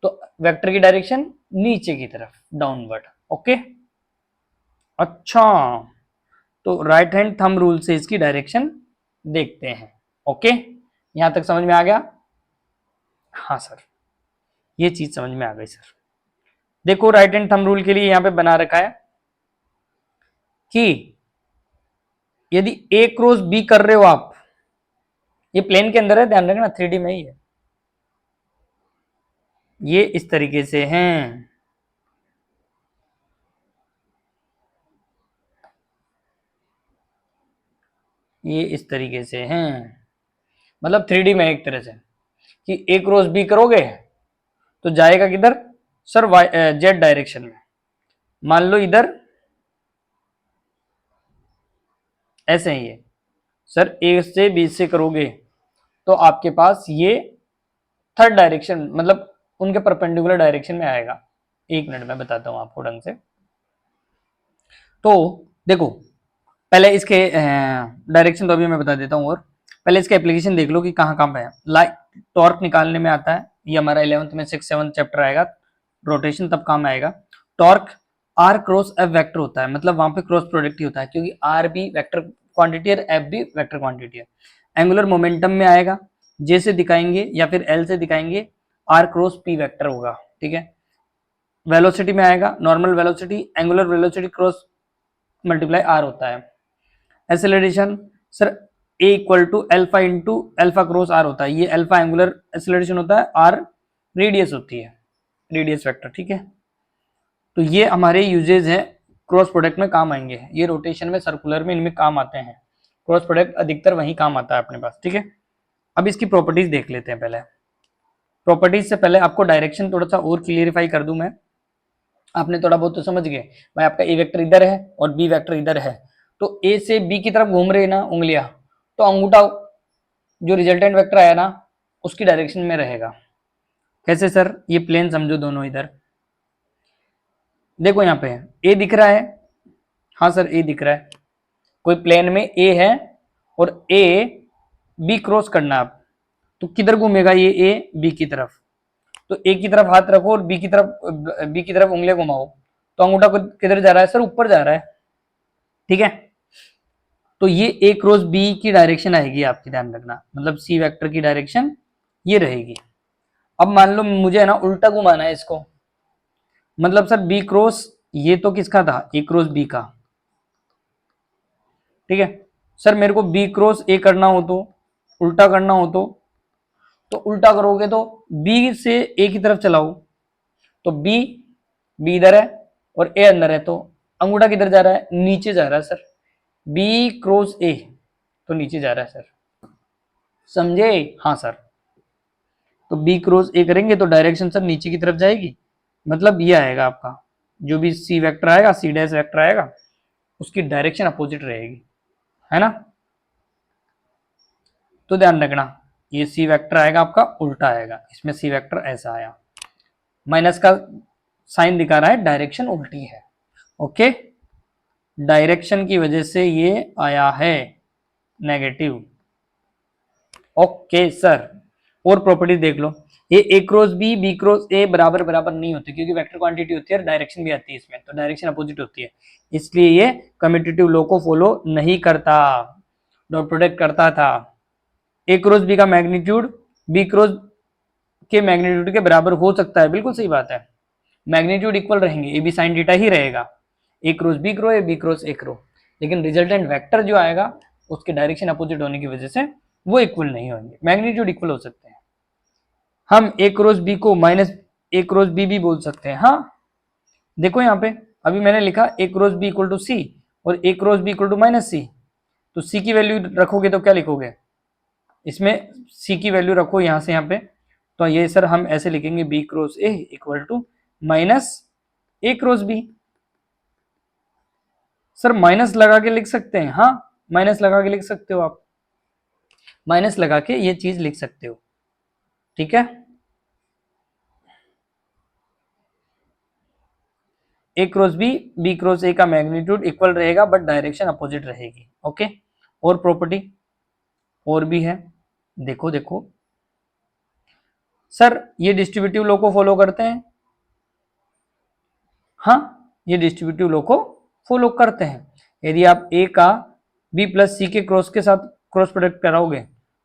तो वेक्टर की डायरेक्शन नीचे की तरफ, डाउनवर्ड। ओके, अच्छा, तो राइट हैंड थंब रूल से इसकी डायरेक्शन देखते हैं। ओके, यहां तक समझ में आ गया, हाँ सर, ये चीज समझ में आ गई सर। देखो राइट हैंड थंब रूल के लिए यहां पे बना रखा है कि यदि ए क्रॉस बी कर रहे हो आप, ये प्लेन के अंदर है, ध्यान रखना, 3D में ही है, ये इस तरीके से हैं, ये इस तरीके से हैं, मतलब 3D में एक तरह से, कि ए क्रॉस बी करोगे तो जाएगा किधर सर, वाई जेड डायरेक्शन में। मान लो इधर ऐसे ही है सर, ए से बी से करोगे तो आपके पास ये थर्ड डायरेक्शन, मतलब उनके परपेंडिकुलर डायरेक्शन में आएगा। एक मिनट में बताता हूं आपको ढंग से। तो देखो, पहले इसके डायरेक्शन तो अभी मैं बता देता हूँ, और पहले इसके एप्लीकेशन देख लो कि कहाँ कहाँ पे है। लाइक टॉर्क निकालने में आता है, ये हमारा 11th में 6-7 चैप्टर आएगा, रोटेशन तब काम आएगा। Torque R cross F vector होता है, मतलब वहां पे क्रॉस प्रोडक्ट ही होता है, क्योंकि आर भी वेक्टर क्वांटिटी है, एफ भी वेक्टर क्वांटिटी है। एंगुलर मोमेंटम में आएगा, जे से दिखाएंगे या फिर एल से दिखाएंगे, आर क्रॉस पी वेक्टर होगा, ठीक है। वेलोसिटी में आएगा, normal velocity angular velocity cross multiply R होता है। Acceleration sir A equal to alpha into alpha cross R होता है, ये एल्फा एंगुलर एक्सेलरेशन होता है, आर रेडियस होती है, रेडियस वेक्टर, ठीक है। तो ये हमारे यूजेज है, क्रॉस प्रोडक्ट में काम आएंगे, ये रोटेशन में सर्कुलर में इनमें काम आते हैं, क्रॉस प्रोडक्ट अधिकतर वहीं काम आता है अपने पास, ठीक है। अब इसकी प्रॉपर्टीज देख लेते हैं। पहले प्रॉपर्टीज से पहले आपको डायरेक्शन थोड़ा सा और क्लियरिफाई कर दूं मैं, आपने थोड़ा बहुत तो समझ गए भाई, आपका ए वेक्टर इधर है और बी वेक्टर इधर है, तो ए से बी की तरफ घूम रहे ना उंगलियां, तो अंगूठा जो रिजल्टेंट वेक्टर आया ना उसकी डायरेक्शन में रहेगा। कैसे सर, ये प्लेन समझो दोनों, इधर देखो, यहाँ पे ए दिख रहा है, हाँ सर ए दिख रहा है, कोई प्लेन में ए है और ए बी क्रॉस करना आप, तो किधर घूमेगा ये, ए बी की तरफ, तो ए की तरफ हाथ रखो और बी की तरफ उंगलियां घुमाओ, तो अंगूठा किधर जा रहा है सर, ऊपर जा रहा है, ठीक है। तो ये ए क्रॉस बी की डायरेक्शन आएगी आपकी, ध्यान रखना, मतलब सी वेक्टर की डायरेक्शन ये रहेगी। अब मान लो मुझे है ना उल्टा घुमाना है इसको, मतलब सर बी क्रॉस, ये तो किसका था, ए क्रॉस बी का, ठीक है। सर मेरे को बी क्रॉस ए करना हो तो, उल्टा करना हो तो उल्टा करोगे तो बी से ए की तरफ चलाओ, तो बी बी इधर है और ए अंदर है, तो अंगूठा किधर जा रहा है, नीचे जा रहा है सर, बी क्रॉस ए तो नीचे जा रहा है सर, समझे, हाँ सर। तो बी क्रॉस ए करेंगे तो डायरेक्शन सर नीचे की तरफ जाएगी, मतलब ये आएगा आपका, जो भी सी वेक्टर आएगा, सी डैश वेक्टर आएगा, उसकी डायरेक्शन अपोजिट रहेगी, है ना। तो ध्यान रखना, ये सी वेक्टर आएगा आपका उल्टा आएगा, इसमें सी वेक्टर ऐसा आया, माइनस का साइन दिखा रहा है, डायरेक्शन उल्टी है, ओके, डायरेक्शन की वजह से ये आया है नेगेटिव। ओके सर, और प्रॉपर्टी देख लो, ये ए क्रॉस बी क्रॉस ए बराबर बराबर नहीं होते, क्योंकि वेक्टर क्वांटिटी होती है और डायरेक्शन भी आती है इसमें, तो डायरेक्शन अपोजिट होती है, इसलिए ये कम्यूटेटिव लॉ को फॉलो नहीं करता, डॉट प्रोडक्ट करता था। ए क्रॉस बी का मैग्नीट्यूड बी क्रॉस के मैग्नीट्यूड के बराबर हो सकता है, बिल्कुल सही बात है, मैग्नीट्यूड इक्वल रहेंगे, ए बी साइन थीटा ही रहेगा, ए क्रॉस बी रो है, बी क्रॉस ए रो, लेकिन रिजल्टेंट वेक्टर जो आएगा उसके डायरेक्शन अपोजिट होने की वजह से वो इक्वल नहीं होंगे, मैग्नीट्यूड इक्वल हो सकते हैं। हम ए क्रॉस बी को माइनस ए क्रॉस बी भी बोल सकते हैं। हाँ देखो यहाँ पे अभी मैंने लिखा A cross B equal to C और A cross B equal to minus C, तो सी की वैल्यू रखोगे तो क्या लिखोगे, इसमें सी की वैल्यू रखो यहाँ से यहाँ पे, तो ये सर हम ऐसे लिखेंगे B cross A equal to minus A cross B. Sir minus लगा के लिख सकते हैं, हाँ माइनस लगा के लिख सकते हो आप, माइनस लगा के ये चीज लिख सकते हो, ठीक है। ए क्रॉस बी क्रॉस ए का मैग्नीट्यूड इक्वल रहेगा बट डायरेक्शन अपोजिट रहेगी, ओके। और प्रॉपर्टी और भी है, देखो देखो सर ये डिस्ट्रीब्यूटिव लॉ को फॉलो करते हैं, हाँ ये डिस्ट्रीब्यूटिव लॉ को फॉलो करते हैं। यदि आप ए का बी प्लस सी के क्रॉस के साथ क्रॉस प्रोडक्ट कराओगे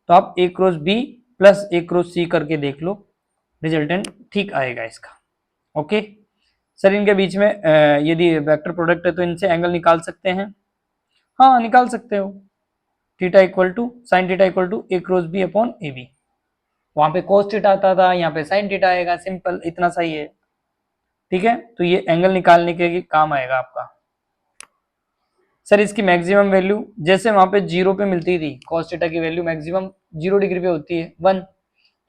तो आप ए क्रॉस बी प्लस ए क्रॉस सी करके देख लो, रिजल्टेंट ठीक आएगा इसका, ओके। सर इनके बीच में यदि वेक्टर प्रोडक्ट है तो इनसे एंगल निकाल सकते हैं, हाँ निकाल सकते हो, theta equal to sine theta equal to A cross B upon A B, वहां पे कोस थीटा आता था, यहाँ पे साइन थीटा आएगा, सिंपल इतना सही है, ठीक है। तो ये एंगल निकालने के काम आएगा आपका। सर इसकी मैक्सिमम वैल्यू जैसे वहां पे 0 पे मिलती थी, cos थीटा की वैल्यू मैक्सिमम 0 डिग्री पे होती है 1,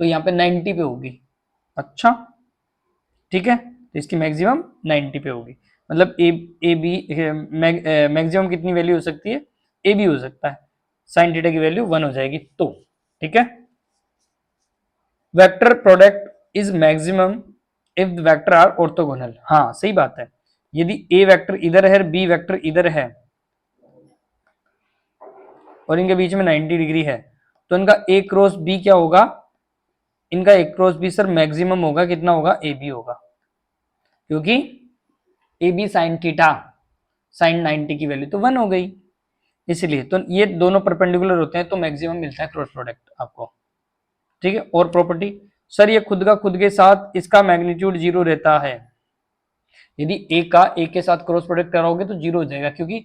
तो यहाँ पे 90 पे होगी, अच्छा ठीक है। तो इसकी मैक्सिमम 90 पे होगी, मतलब ए बी मैक्सिमम कितनी वैल्यू हो सकती है, ए बी हो सकता है, साइन थीटा की वैल्यू 1 हो जाएगी तो, ठीक है। Vector product is maximum if the vector are orthogonal, हाँ सही बात है, यदि ए वेक्टर इधर है बी वेक्टर इधर है और इनके बीच में 90 डिग्री है तो इनका ए क्रॉस बी क्या होगा, इनका A cross B sir maximum होगा, कितना होगा, ए बी होगा, क्योंकि A B sine theta sine 90 की वैल्यू तो 1 हो गई, इसलिए तो ये दोनों परपेंडिकुलर होते हैं तो मैक्सिमम मिलता है क्रॉस प्रोडक्ट आपको, ठीक है। और प्रॉपर्टी सर ये खुद का खुद के साथ इसका मैग्नीट्यूड 0 रहता है, यदि ए का ए के साथ क्रॉस प्रोडक्ट कराओगे तो 0 हो जाएगा, क्योंकि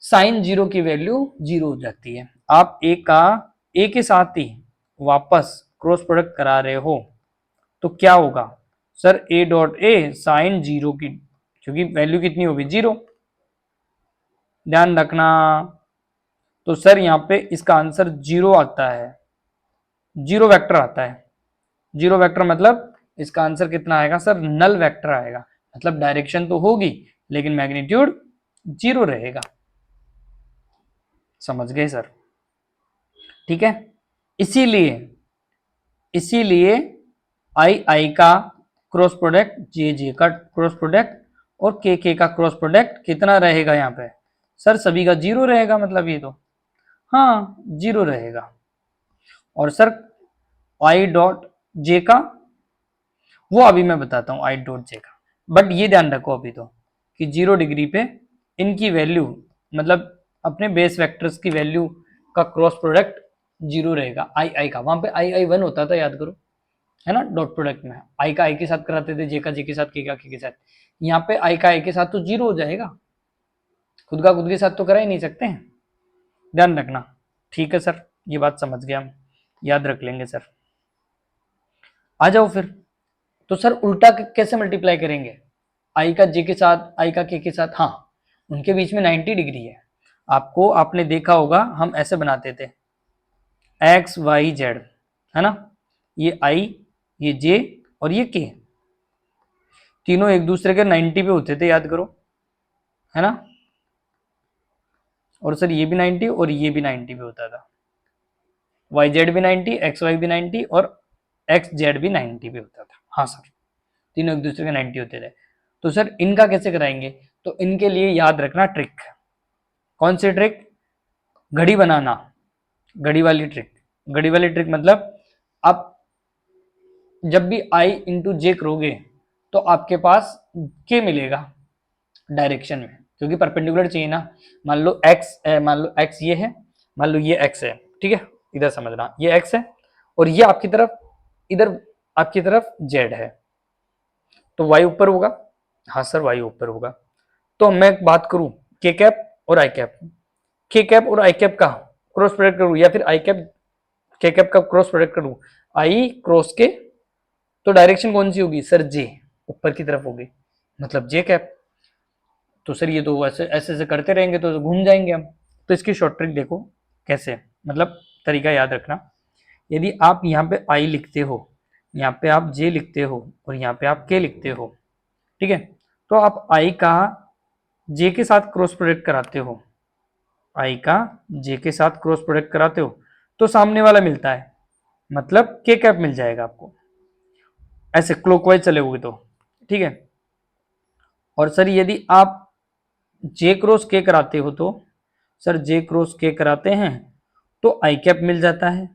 साइन 0 की वैल्यू 0 हो जाती है। आप ए का ए के साथ ही वापस क्रॉस प्रोडक्ट करा रहे हो तो क्या होगा sir, A dot A sine 0 की, क्योंकि वैल्यू कितनी होगी 0, ध्यान रखना। तो सर यहाँ पे इसका आंसर 0 आता है, 0 वेक्टर आता है, 0 वेक्टर मतलब इसका आंसर कितना आएगा सर, नल वेक्टर आएगा, मतलब डायरेक्शन तो होगी लेकिन मैग्नीट्यूड 0 रहेगा, समझ गए सर, ठीक है। इसीलिए इसीलिए आई आई का क्रॉस प्रोडक्ट, जे जे का क्रॉस प्रोडक्ट और के का क्रॉस प्रोडक्ट कितना रहेगा यहाँ पे सर, सभी का 0 रहेगा, मतलब ये तो हाँ 0 रहेगा। और सर आई डॉट जे का वो अभी मैं बताता हूँ, आई डॉट जे का, बट ये ध्यान रखो अभी तो कि 0 डिग्री पे इनकी वैल्यू, मतलब अपने बेस वेक्टर्स की वैल्यू का क्रॉस प्रोडक्ट 0 रहेगा, आई आई का, वहां पे आई आई 1 होता था, याद करो, है ना, डॉट प्रोडक्ट में आई का आई के साथ कराते थे, जे का जे के साथ, के का के साथ, यहाँ पे आई का आई के साथ तो 0 हो जाएगा, खुद का खुद के साथ तो करा ही नहीं सकते हैं, ध्यान रखना, ठीक है सर, ये बात समझ गया हम, याद रख लेंगे सर। आ जाओ फिर, तो सर उल्टा कैसे मल्टीप्लाई करेंगे, आई का जे के साथ आई का के साथ, हाँ उनके बीच में 90 डिग्री है, आपको आपने देखा होगा हम ऐसे बनाते थे एक्स वाई जेड, है ना, ये आई ये जे और ये के, तीनों एक दूसरे के 90 पे होते थे, याद करो, है ना, और सर ये भी 90 और ये भी 90 पे होता था, वाई जेड भी 90, एक्स वाई भी 90 और एक्स जेड भी 90 पे होता था, हाँ सर तीनों एक दूसरे के 90 होते थे। तो सर इनका कैसे कराएंगे, तो इनके लिए याद रखना ट्रिक, कौन सी ट्रिक, घड़ी बनाना, घड़ी वाली ट्रिक, घड़ी वाली ट्रिक मतलब आप जब भी आई इंटू जे करोगे तो आपके पास के मिलेगा डायरेक्शन में, क्योंकि परपेंडिकुलर चाहिए ना, मान लो एक्स ये है, मान लो ये एक्स है, ठीक है, इधर समझना ये एक्स है और ये आपकी तरफ, इधर आपकी तरफ जेड है, तो y ऊपर होगा। हाँ सर y ऊपर होगा। तो मैं बात करूं k कैप और i कैप, k कैप और i कैप का क्रॉस प्रोडक्ट करूं या फिर i कैप k कैप का क्रॉस प्रोडक्ट करूं, i क्रॉस k, तो डायरेक्शन कौन सी होगी सर, j ऊपर की तरफ होगी, मतलब j कैप। तो सर ये तो ऐसे ऐसे ऐसे करते रहेंगे तो घूम जाएंगे हम। तो इसकी शॉर्ट ट्रिक देखो कैसे, मतलब तरीका याद रखना। यदि आप यहाँ पे i लिखते हो, यहाँ पे आप j लिखते हो और यहाँ पे आप k लिखते हो, ठीक है, तो आप i का j के साथ क्रॉस प्रोडक्ट कराते हो, i का j के साथ क्रॉस प्रोडक्ट कराते हो तो सामने वाला मिलता है, मतलब k कैप मिल जाएगा आपको, ऐसे क्लॉकवाइज चले हुए तो, ठीक है। और सर यदि आप जे क्रॉस के कराते हो तो सर जे क्रॉस के कराते हैं तो आई कैप मिल जाता है।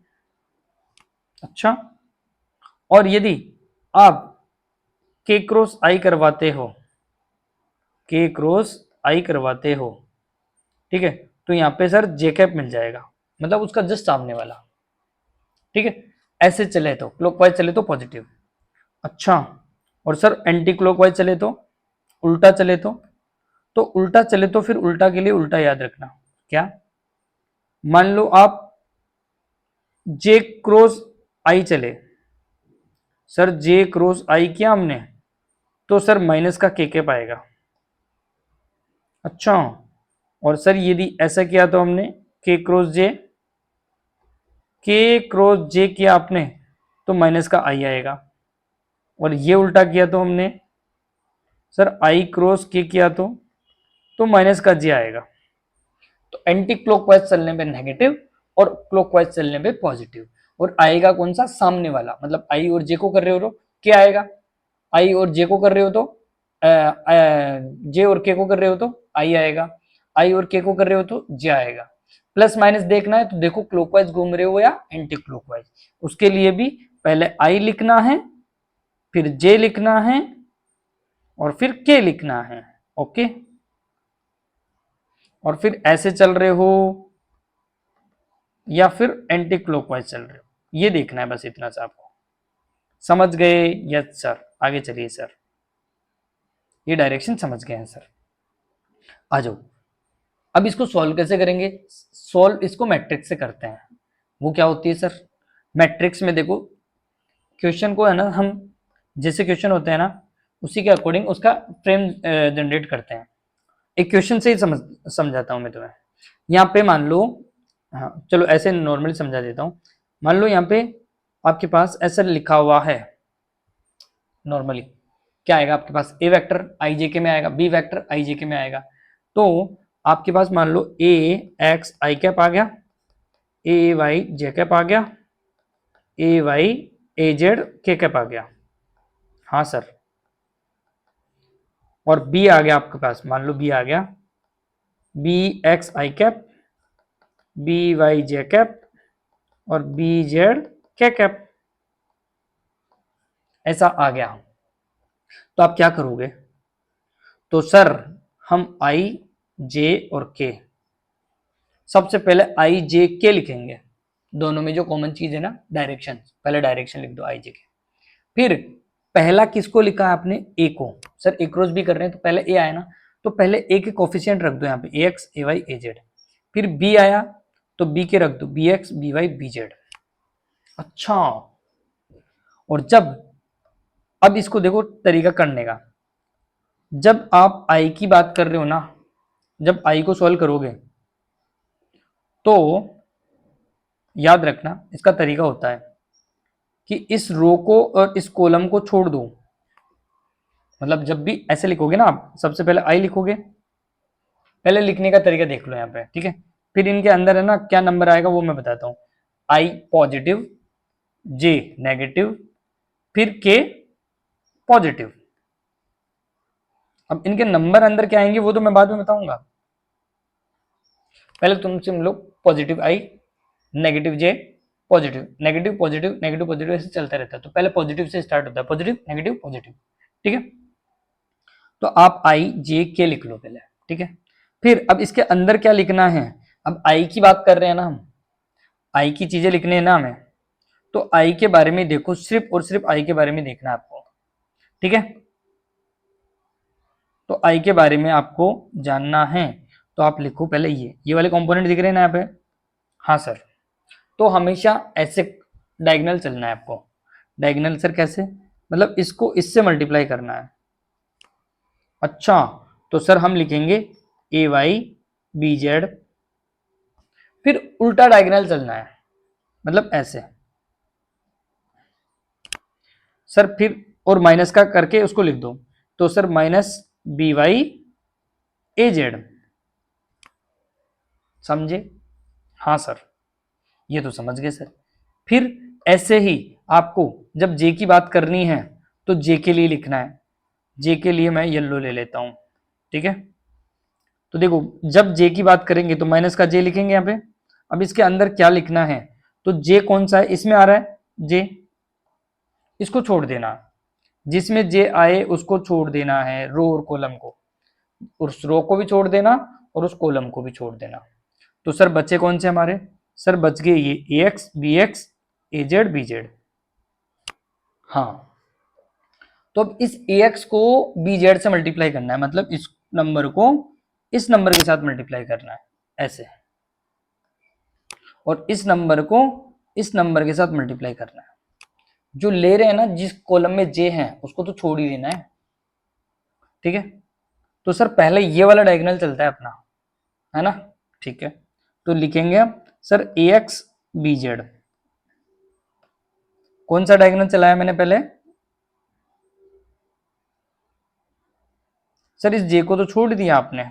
अच्छा, और यदि आप के क्रॉस आई करवाते हो, के क्रॉस आई करवाते हो, ठीक है, तो यहां पे सर जे कैप मिल जाएगा, मतलब उसका जस्ट सामने वाला, ठीक है। ऐसे चले तो क्लॉकवाइज चले तो पॉजिटिव। अच्छा, और सर एंटी क्लॉकवाइज चले तो, उल्टा चले तो उल्टा चले तो फिर उल्टा के लिए उल्टा याद रखना। क्या, मान लो आप जे क्रॉस आई चले, सर जे क्रॉस आई किया हमने तो सर माइनस का के पाएगा। अच्छा, और सर यदि ऐसा किया तो हमने के क्रॉस जे, के क्रॉस जे किया आपने तो माइनस का आई आएगा, और ये उल्टा किया तो हमने सर आई क्रॉस के किया तो माइनस का जे आएगा। तो एंटी क्लॉकवाइज चलने पे नेगेटिव और क्लॉकवाइज चलने पे पॉजिटिव, और आएगा कौन सा, सामने वाला, मतलब आई और जे को कर रहे हो तो क्या आएगा, आई और जे को कर रहे हो तो जे और के को कर रहे हो तो आई आएगा, आई और के को कर रहे हो तो जे आएगा। प्लस माइनस देखना है तो देखो क्लॉकवाइज घूम रहे हो या एंटी क्लॉकवाइज, उसके लिए भी पहले आई लिखना है, फिर जे लिखना है, और फिर के लिखना है। ओके, और फिर ऐसे चल रहे हो या फिर एंटी क्लॉकवाइज चल रहे हो, ये देखना है बस, इतना सा आपको। समझ गए? यस सर, आगे चलिए सर, ये डायरेक्शन समझ गए हैं सर। आ जाओ, अब इसको सॉल्व कैसे करेंगे, सॉल्व इसको मैट्रिक्स से करते हैं। वो क्या होती है सर, मैट्रिक्स में देखो क्वेश्चन को है ना, हम जैसे क्वेश्चन होते हैं ना उसी के अकॉर्डिंग उसका फ्रेम जनरेट करते हैं। एक क्वेश्चन से ही समझाता हूं मैं तुम्हें। यहाँ पे मान लो, हाँ चलो ऐसे नॉर्मली समझा देता हूँ। मान लो यहाँ पे आपके पास ऐसा लिखा हुआ है, नॉर्मली क्या आएगा आपके पास, ए वेक्टर आई जे के में आएगा, बी वेक्टर आई जे के में आएगा। तो आपके पास मान लो ए एक्स आई कैप आ गया, ए वाई जे कैप आ गया, ए वाई ए जेड के कैप आ गया। हाँ सर, और बी आ गया आपके पास, मान लो बी आ गया, बी एक्स आई कैप, बी वाई जे कैप, और बी जेड के कैप, ऐसा आ गया। तो आप क्या करोगे, तो सर हम आई जे और के, सबसे पहले आई जे के लिखेंगे, दोनों में जो कॉमन चीज है ना डायरेक्शन, पहले डायरेक्शन लिख दो आई जे के। फिर पहला किसको लिखा है आपने, ए को, सर ए क्रॉस भी कर रहे हैं तो पहले ए आया ना, तो पहले ए के कोफिशिएंट रख दो यहाँ पे, A X A Y A Z. फिर बी आया तो बी के रख दो, B X B Y B Z. अच्छा, और जब, अब इसको देखो तरीका करने का, जब आप आई की बात कर रहे हो ना, जब आई को सॉल्व करोगे तो याद रखना इसका तरीका होता है कि इस रो को और इस कॉलम को छोड़ दो। मतलब जब भी ऐसे लिखोगे ना आप, सबसे पहले आई लिखोगे, पहले लिखने का तरीका देख लो यहाँ पे, ठीक है। फिर इनके अंदर है ना क्या नंबर आएगा वो मैं बताता हूँ, आई पॉजिटिव, जे नेगेटिव, फिर के पॉजिटिव। अब इनके नंबर अंदर क्या आएंगे वो तो मैं बाद में बताऊंगा, पहले तुमसे हम लोग positive I, negative J, positive negative positive negative positive ऐसे चलता रहता है। तो पहले पॉजिटिव से स्टार्ट होता है, पॉजिटिव नेगेटिव पॉजिटिव, ठीक है। तो आप आई जे के लिख लो पहले, ठीक है। फिर अब इसके अंदर क्या लिखना है, अब आई की बात कर रहे हैं ना हम, आई की चीजें लिखने हैं ना हमें, तो आई के बारे में देखो, सिर्फ और सिर्फ आई के बारे में देखना है आपको, ठीक है। तो आई के बारे में आपको जानना है तो आप लिखो पहले ये वाले कंपोनेंट दिख रहे हैं ना यहाँ पे। हाँ सर, तो हमेशा ऐसे डायगोनल चलना है आपको। डायगोनल सर कैसे, मतलब इसको इससे मल्टीप्लाई करना है। अच्छा, तो सर हम लिखेंगे ए वाई बी जेड, फिर उल्टा डायगोनल चलना है, मतलब ऐसे सर, फिर और माइनस का करके उसको लिख दो। तो sir minus B Y A Z, समझे? हाँ सर, ये तो समझ गए सर। फिर ऐसे ही आपको जब जे की बात करनी है तो जे के लिए लिखना है। जे के लिए मैं येलो ले लेता हूं, ठीक है। तो देखो, जब जे की बात करेंगे तो माइनस का जे लिखेंगे यहाँ पे। अब इसके अंदर क्या लिखना है, तो जे कौन सा है, इसमें आ रहा है जे, इसको छोड़ देना। जिसमें जे आए उसको छोड़ देना है, रो और कॉलम को। उस रो को भी छोड़ देना और उस कॉलम को भी छोड़ देना। तो सर बच्चे कौन से हमारे, सर बच गए ये ए X B X A Z B Z. हाँ, तो अब इस ए एक्स को बी जेड से मल्टीप्लाई करना है, मतलब इस नंबर को इस नंबर के साथ मल्टीप्लाई करना है ऐसे, और इस नंबर को इस नंबर के साथ मल्टीप्लाई करना है। जो ले रहे हैं ना, जिस कॉलम में जे है उसको तो छोड़ ही देना है, ठीक है। तो सर पहले ये वाला डायगोनल चलता है अपना, है ना, ठीक है। तो लिखेंगे हम सर ए एक्स बी जेड। कौन सा डायगोनल चलाया मैंने पहले, सर इस जे को तो छोड़ दिया आपने,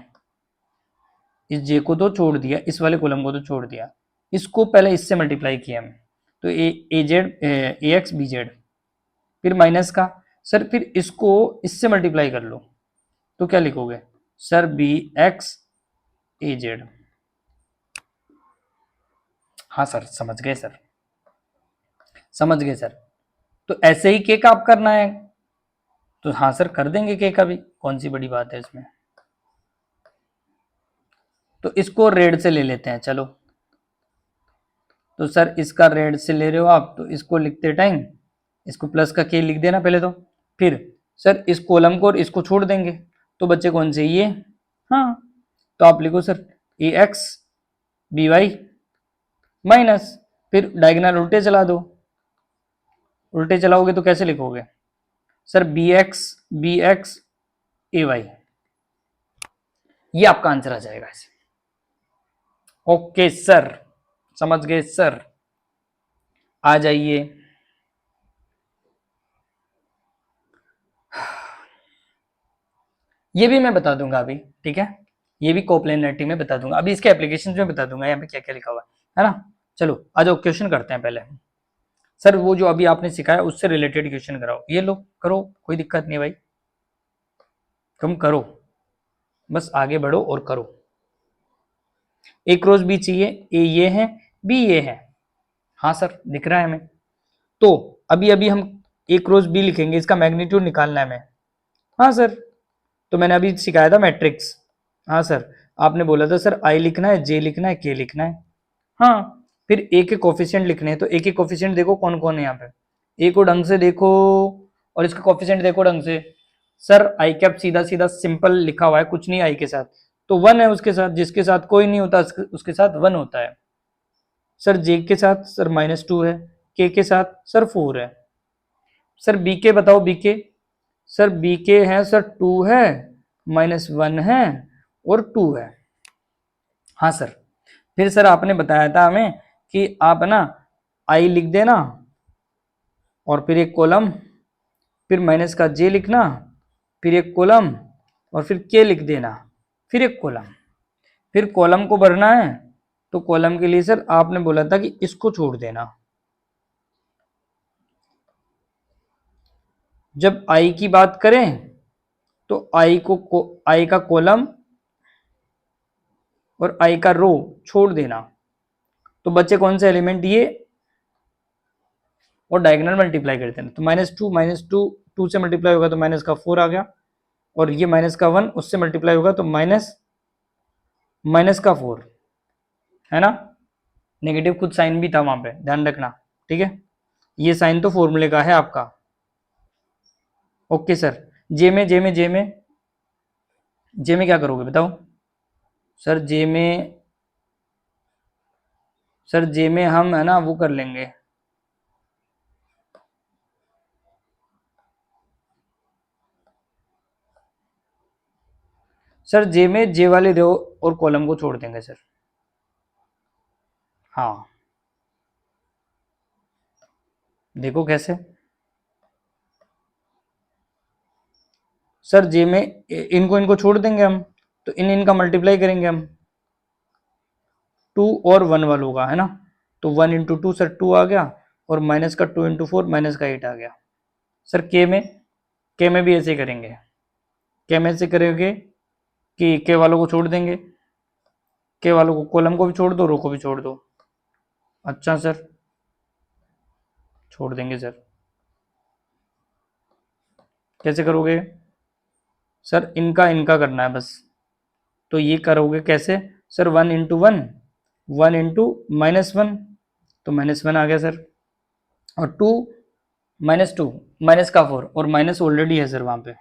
इस जे को तो छोड़ दिया, इस वाले कॉलम को तो छोड़ दिया, इसको पहले इससे मल्टीप्लाई किया हमने। तो A Z A X B Z, फिर माइनस का, सर फिर इसको इससे मल्टीप्लाई कर लो, तो क्या लिखोगे, sir B X A Z. हाँ सर, समझ गए सर, समझ गए सर। तो ऐसे ही के का आप करना है, तो हाँ सर कर देंगे के का भी, कौन सी बड़ी बात है इसमें। तो इसको रेड से ले लेते हैं, चलो। तो सर इसका रेड से ले रहे हो आप, तो इसको लिखते टाइम इसको प्लस का के लिख देना पहले तो। फिर सर इस कॉलम को और इसको छोड़ देंगे, तो बच्चे कौन से ये। हाँ, तो आप लिखो सर ए एक्स बी वाई माइनस, फिर डायगोनल उल्टे चला दो। उल्टे चलाओगे तो कैसे लिखोगे, sir B X A Y, ये आपका आंसर आ जाएगा ऐसे। ओके सर, समझ गए सर, आ जाइए। ये भी मैं बता दूंगा अभी, ठीक है, ये भी कोप्लेनरिटी में बता दूंगा, अभी इसके एप्लीकेशन में बता दूंगा यहाँ पे क्या क्या लिखा हुआ है ना। चलो आ जाओ, क्वेश्चन करते हैं पहले। सर वो जो अभी आपने सिखाया उससे रिलेटेड क्वेश्चन कराओ, ये लो करो, कोई दिक्कत नहीं भाई, तुम करो, बस आगे बढ़ो और करो। ए क्रॉस बी चाहिए, ए ये है बी ये है, हाँ सर दिख रहा है हमें। तो अभी अभी हम ए क्रॉस बी लिखेंगे, इसका मैग्नीट्यूड निकालना है हमें। हाँ सर, तो मैंने अभी सिखाया था मैट्रिक्स। हाँ सर, आपने बोला था सर आई लिखना है, जे लिखना है, के लिखना है। हाँ, फिर ए के कोफिशिएंट लिखने हैं, तो ए के कोफिशिएंट देखो कौन कौन है यहाँ पे, ए को ढंग से देखो और इसका कोफिशिएंट देखो ढंग से। सर आई कैप सीधा सीधा सिंपल लिखा हुआ है, कुछ नहीं आई के साथ, तो वन है उसके साथ, जिसके साथ कोई नहीं होता उसके साथ वन होता है। सर जे के साथ सर -2 है, के साथ सर 4 है। सर बी के बताओ, बी के, सर बी के है सर 2 है, -1 है और 2 है। हाँ सर, फिर सर आपने बताया था हमें कि आप ना आई लिख देना और फिर एक कॉलम, फिर माइनस का जे लिखना, फिर एक कॉलम और फिर के लिख देना, फिर एक कॉलम, फिर कॉलम को भरना है। तो कॉलम के लिए सर आपने बोला था कि इसको छोड़ देना। जब आई की बात करें तो आई का कॉलम और आई का रो छोड़ देना, तो बच्चे कौन से एलिमेंट ये, और डायगोनल मल्टीप्लाई कर देना। तो -2 2 से मल्टीप्लाई होगा तो माइनस का 4 आ गया, और ये माइनस का 1 उससे मल्टीप्लाई होगा तो माइनस का 4, है ना। नेगेटिव कुछ साइन भी था वहां पे, ध्यान रखना, ठीक है। ये साइन तो फॉर्मूले का है आपका। ओके सर, जे में जे में क्या करोगे बताओ सर? जे में हम है ना वो कर लेंगे, सर जे में जे वाले रो और कॉलम को छोड़ देंगे सर। हाँ देखो कैसे। सर जे में इनको इनको छोड़ देंगे हम, तो इनका मल्टीप्लाई करेंगे हम, 2 और 1 वालों का है ना, तो 1 × 2 सर 2 आ गया, और माइनस का 2 × 4 माइनस का 8 आ गया। सर के में भी ऐसे करेंगे, के में ऐसे करेंगे कि के वालों को छोड़ देंगे, के वालों को कॉलम को भी छोड़ दो, रो को भी छोड़ दो। अच्छा सर छोड़ देंगे सर। कैसे करोगे सर? इनका इनका करना है बस। तो ये करोगे कैसे सर? 1 × 1, 1 × -1, तो -1 आ गया सर, और 2 -2 माइनस का 4, और माइनस ऑलरेडी है सर वहां पे।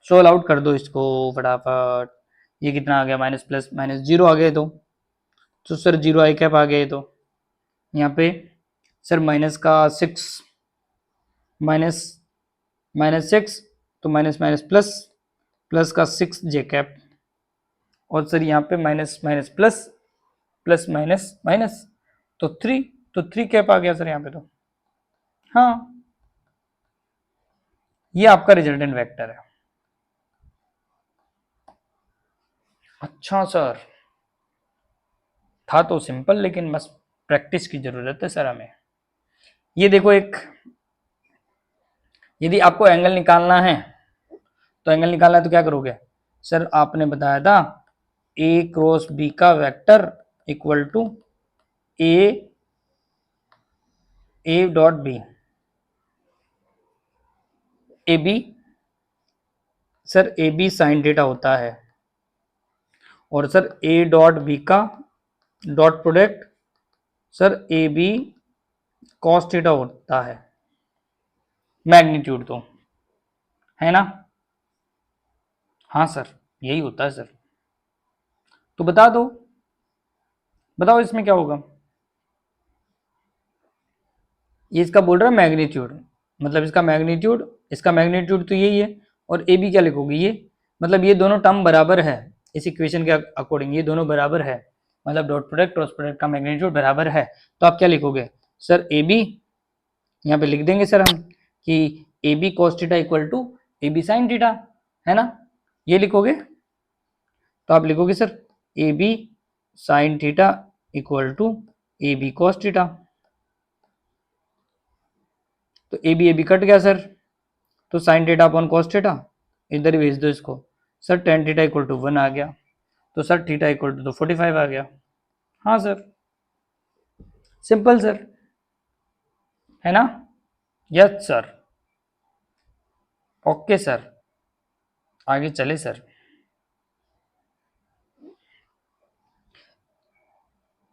सोल्व आउट कर दो इसको फटाफट। ये कितना आ गया? माइनस प्लस माइनस 0 आ गया, तो सर 0 आई कैप आ गया। तो यहाँ पे सर माइनस का 6, माइनस -6, तो माइनस माइनस प्लस, प्लस का 6 जे कैप, और सर यहाँ पे minus minus plus, plus minus minus, तो 3, तो 3 कैप आ गया सर यहाँ पे। तो हाँ ये आपका रिजल्टेंट वेक्टर है। अच्छा सर था तो सिंपल, लेकिन बस प्रैक्टिस की जरूरत है सर हमें। ये देखो एक, यदि आपको एंगल निकालना है, तो एंगल निकालना है तो क्या करोगे सर? आपने बताया था ए क्रॉस बी का vector equal to A dot B, A B, sir A B sine theta होता है, और सर ए डॉट बी का dot product sir A B cos theta होता है, मैग्नीट्यूड तो है ना। हाँ सर यही होता है सर। तो बता दो, बताओ इसमें क्या होगा? ये इसका बोल रहा है मैग्नीट्यूड, मतलब इसका मैग्नीट्यूड तो यही है, और ए बी क्या लिखोगे? ये मतलब ये दोनों टर्म बराबर है, इस इक्वेशन के अकॉर्डिंग ये दोनों बराबर है, मतलब डॉट प्रोडक्ट क्रॉस प्रोडक्ट का मैग्नीट्यूड बराबर है। तो आप क्या लिखोगे सर? ए बी, यहाँ पे लिख देंगे सर हम कि A B cos theta equal to A B sine theta, है ना, ये लिखोगे। तो आप लिखोगे sir A B sine theta equal to A B cos theta, तो ए बी कट गया सर, तो sine theta upon cos theta, इधर ही भेज दो इसको sir, tan theta equal to 1 आ गया, तो सर थीटा इक्वल टू तो 45 आ गया। हाँ सर सिंपल सर, है ना? Yes sir. ओके सर आगे चले sir.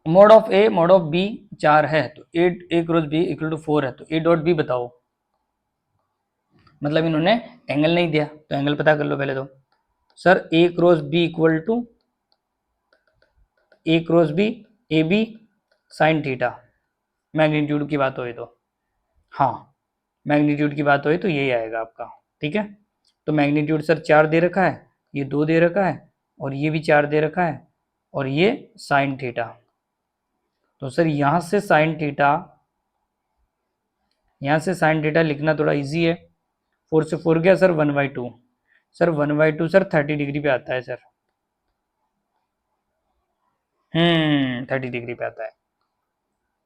Mod of A mod of B 4 है, तो A cross B equal to 4 है, तो ए डॉट बी बताओ। मतलब इन्होंने एंगल नहीं दिया, तो एंगल पता कर लो पहले। तो sir A cross B equal to A cross B A B sine theta, magnitude की बात हो तो, हाँ मैग्नीट्यूड की बात हो तो यही आएगा आपका। ठीक है, तो मैग्नीट्यूड सर 4 दे रखा है, ये 2 दे रखा है, और ये भी 4 दे रखा है, और ये साइन थीटा। तो सर यहाँ से साइन थीटा लिखना थोड़ा इजी है। 4 से 4 गया सर 1/2, सर 1/2 सर 30 डिग्री पे आता है सर। 30 डिग्री पे आता है।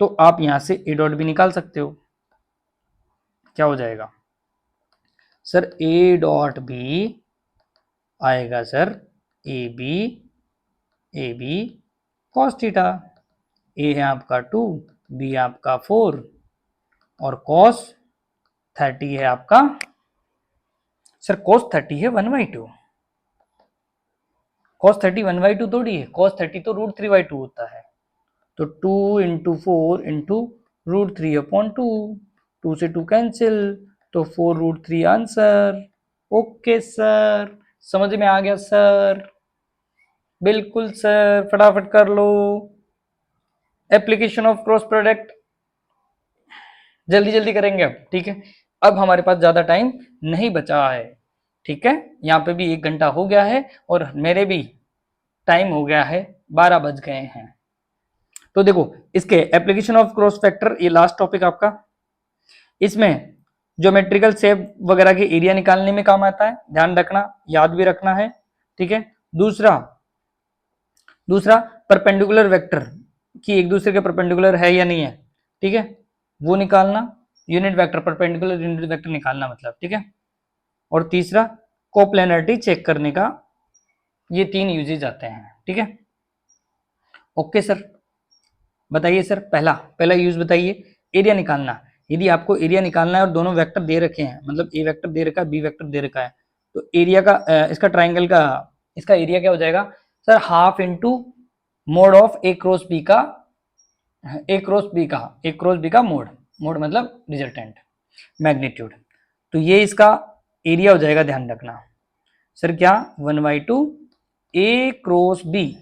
तो आप यहाँ से ए डॉट भी निकाल सकते हो। क्या हो जाएगा सर? ए डॉट बी आएगा sir A B cos theta. A है आपका 2, बी है आपका 4, और कॉस 30 है आपका, सर कॉस 30 है 1/2, कॉस 30 1/2 थोड़ी है, कॉस 30 तो √3/2 होता है। तो 2 × 4 × √3/2, 2 से 2 कैंसिल, तो 4√3 आंसर। ओके सर समझ में आ गया सर? बिल्कुल सर, फटाफट कर लो। एप्लीकेशन ऑफ क्रॉस प्रोडक्ट जल्दी जल्दी करेंगे अब, ठीक है। अब हमारे पास ज्यादा टाइम नहीं बचा है, ठीक है। यहाँ पे भी 1 घंटा हो गया है और मेरे भी टाइम हो गया है, 12 बज गए हैं। तो देखो इसके एप्लीकेशन ऑफ क्रॉस फैक्टर, ये लास्ट टॉपिक आपका। इसमें ज्योमेट्रिकल शेप वगैरह के एरिया निकालने में काम आता है, ध्यान रखना, याद भी रखना है, ठीक है। दूसरा दूसरा परपेंडिकुलर वेक्टर कि एक दूसरे के परपेंडिकुलर है या नहीं है, ठीक है, वो निकालना। Unit vector, perpendicular unit vector निकालना मतलब, ठीक है। और तीसरा कोप्लेनरिटी चेक करने का, ये 3 यूजेज आते हैं, ठीक है। ओके सर, बताइए सर, पहला पहला यूज बताइए, एरिया निकालना। यदि आपको एरिया निकालना है और दोनों वेक्टर दे रखे हैं, मतलब ए वेक्टर दे रखा है, बी वेक्टर दे रखा है, तो एरिया का इसका ट्राइंगल का इसका एरिया क्या हो जाएगा sir? Half into mod of A cross B का, ए क्रॉस बी का मोड, मोड मतलब रिजल्टेंट मैग्नीट्यूड। तो ये इसका एरिया हो जाएगा, ध्यान रखना सर। क्या? 1/2 ए क्रॉस बी,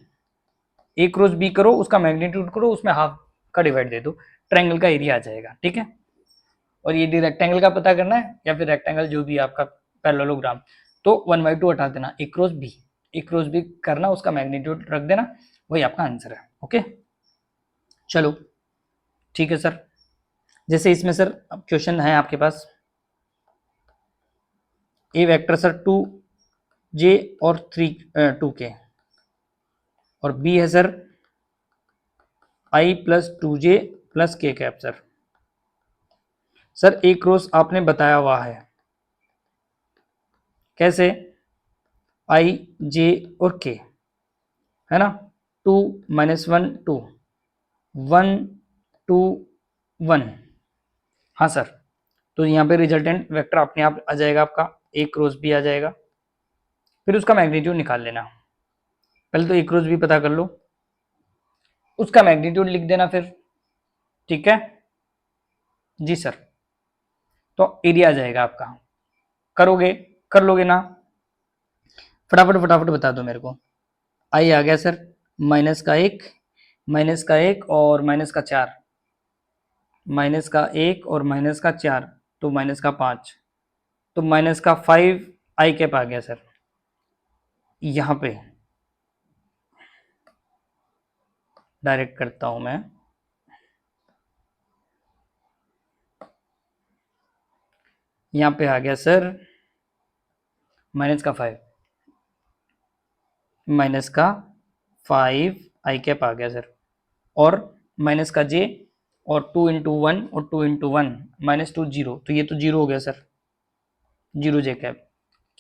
ए क्रॉस बी करो, उसका मैग्नीट्यूड करो, उसमें हाफ का डिवाइड दे दो, ट्रायंगल का एरिया आ जाएगा, ठीक है। और यदि रेक्टेंगल का पता करना है या फिर रेक्टेंगल जो भी आपका पैरेललोग्राम, तो 1/2 हटा देना, ए क्रॉस बी करना, उसका मैग्नीट्यूड रख देना, वही आपका आंसर है। ओके चलो ठीक है सर। जैसे इसमें सर क्वेश्चन है आपके पास, ए वेक्टर सर 2j और 2k, और बी है sir i + 2j + k cap. Sir A cross आपने बताया हुआ है, कैसे? i j और k, है ना। 2 - 1 2, 1 2 1, हाँ सर। तो यहाँ पे रिजल्टेंट वेक्टर अपने आप आ जाएगा आपका, ए क्रॉस बी आ जाएगा। फिर उसका मैग्नीट्यूड निकाल लेना, पहले तो ए क्रॉस बी पता कर लो, उसका मैग्नीट्यूड लिख देना फिर, ठीक है जी सर। तो एरिया आ जाएगा आपका, करोगे, कर लोगे ना? फटाफट फटाफट बता दो मेरे को। आई आ गया सर, -1, -1 और -4, -1 और -4, तो -5, तो -5 आई कैप आ गया सर। यहाँ पे डायरेक्ट करता हूं मैं, यहाँ पे आ गया सर -5, -5 आई कैप आ गया सर, और -j, और 2 × 1 और 2 × 1 -2 0, तो ये तो 0 हो गया सर, 0 j कैप।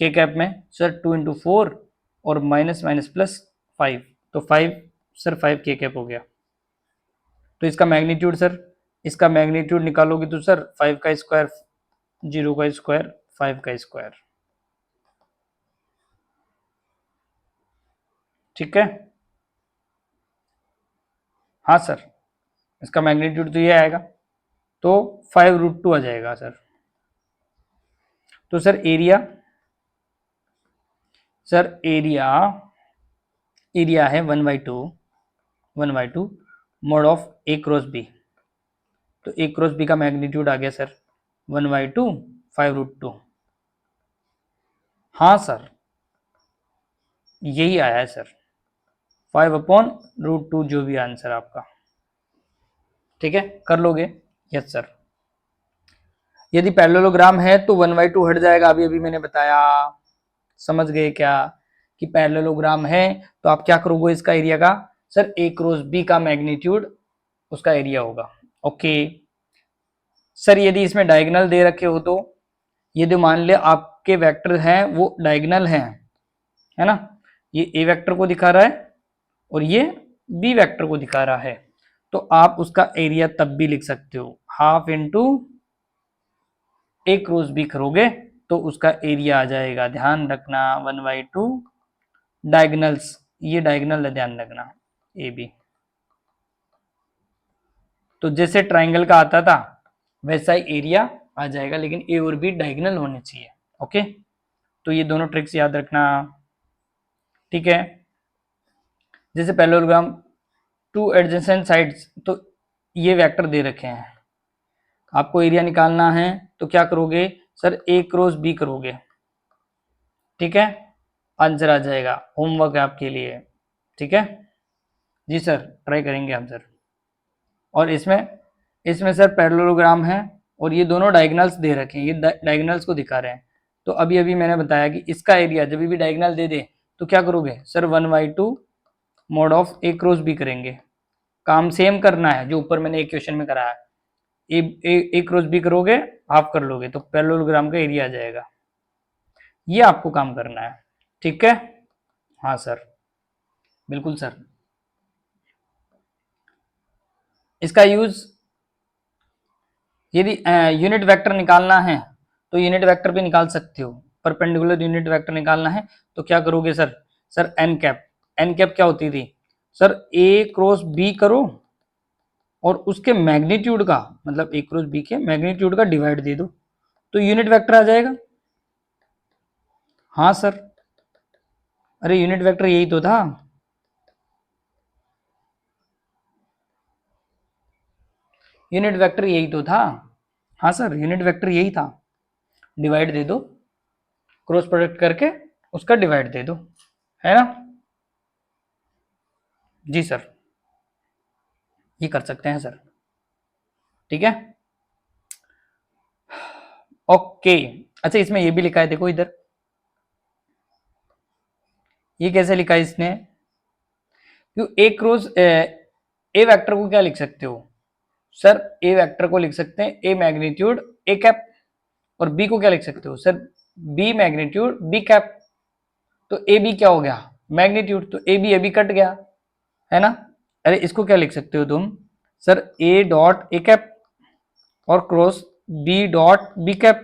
के कैप में सर 2 × 4 और -+5, तो 5 सर, 5 के कैप हो गया। तो इसका मैग्नीट्यूड सर, इसका मैग्नीट्यूड निकालोगे तो सर 5 का स्क्वायर, 0 का स्क्वायर, 5 का स्क्वायर, ठीक है। हाँ सर, इसका मैग्नीट्यूड तो ये आएगा, तो 5√2 आ जाएगा सर। तो सर एरिया, सर एरिया है 1/2 mod of A cross B, तो ए क्रॉस बी का मैग्नीट्यूड आ गया सर 1/2 5√2। हाँ सर, यही आया है सर, 5/√2, जो भी आंसर आपका, ठीक है, कर लोगे? Yes sir. यदि पैरेललोग्राम है तो 1/2 हट जाएगा, अभी अभी मैंने बताया, समझ गए क्या? कि पैरेललोग्राम है तो आप क्या करोगे इसका एरिया का? सर ए क्रॉस बी का मैग्नीट्यूड उसका एरिया होगा। ओके सर, यदि इसमें डायगोनल दे रखे हो, तो यदि मान ले आपके वेक्टर हैं वो डायगोनल हैं, है ना, ये ए वेक्टर को दिखा रहा है और ये बी वेक्टर को दिखा रहा है, तो आप उसका एरिया तब भी लिख सकते हो, हाफ इंटू ए क्रॉस बी करोगे तो उसका एरिया आ जाएगा, ध्यान रखना 1/2 डायगोनल्स, ये डायगोनल है, ध्यान रखना, ए बी। तो जैसे ट्राइंगल का आता था वैसा ही एरिया आ जाएगा, लेकिन ए और बी डायगोनल होने चाहिए। ओके तो ये दोनों ट्रिक्स याद रखना, ठीक है। जैसे पैरेललोग्राम टू एडजेसेंट साइड्स, तो ये वेक्टर दे रखे हैं, आपको एरिया निकालना है तो क्या करोगे सर, ए क्रॉस बी करोगे, ठीक है, आंसर आ जाएगा। होमवर्क है आपके लिए, ठीक है जी सर, ट्राई करेंगे हम सर। और इसमें इसमें सर पैरेललोग्राम है और ये दोनों डायगोनल्स दे रखे हैं, ये डायगोनल्स को दिखा रहे हैं। तो अभी अभी मैंने बताया कि इसका एरिया जब भी डायगोनल दे दे तो क्या करोगे sir, 1/2 mod of A cross B करेंगे। काम सेम करना है जो ऊपर मैंने एक क्वेश्चन में कराया, ए क्रॉस बी करोगे, हाफ कर लोगे तो पैरेललोग्राम का एरिया आ जाएगा। ये आपको काम करना है, ठीक है। हाँ सर, बिल्कुल सर। इसका यूज यदि यूनिट वेक्टर निकालना है तो यूनिट वेक्टर भी निकाल सकते हो। परपेंडिकुलर यूनिट वेक्टर निकालना है तो क्या करोगे sir, sir N cap, N cap क्या होती थी सर, ए क्रॉस बी करो और उसके मैग्नीट्यूड का, मतलब ए क्रॉस बी के मैग्नीट्यूड का डिवाइड दे दो तो यूनिट वेक्टर आ जाएगा। हाँ सर, अरे यूनिट वेक्टर यही तो था, यूनिट वेक्टर यही तो था। हाँ सर, यूनिट वेक्टर यही था, डिवाइड दे दो, क्रॉस प्रोडक्ट करके उसका डिवाइड दे दो, है ना जी सर, ये कर सकते हैं सर, ठीक है ओके। अच्छा, इसमें ये भी लिखा है, देखो इधर, ये कैसे लिखा है इसने, क्यों ए क्रॉस ए वेक्टर को क्या लिख सकते हो सर, ए वेक्टर को लिख सकते हैं ए मैग्नीट्यूड ए कैप, और बी को क्या लिख सकते हो sir, B magnitude B cap. तो ए बी क्या हो गया, मैग्नीट्यूड, तो ए बी कट गया, है ना। अरे इसको क्या लिख सकते हो तुम sir, A dot A cap और cross B dot B cap,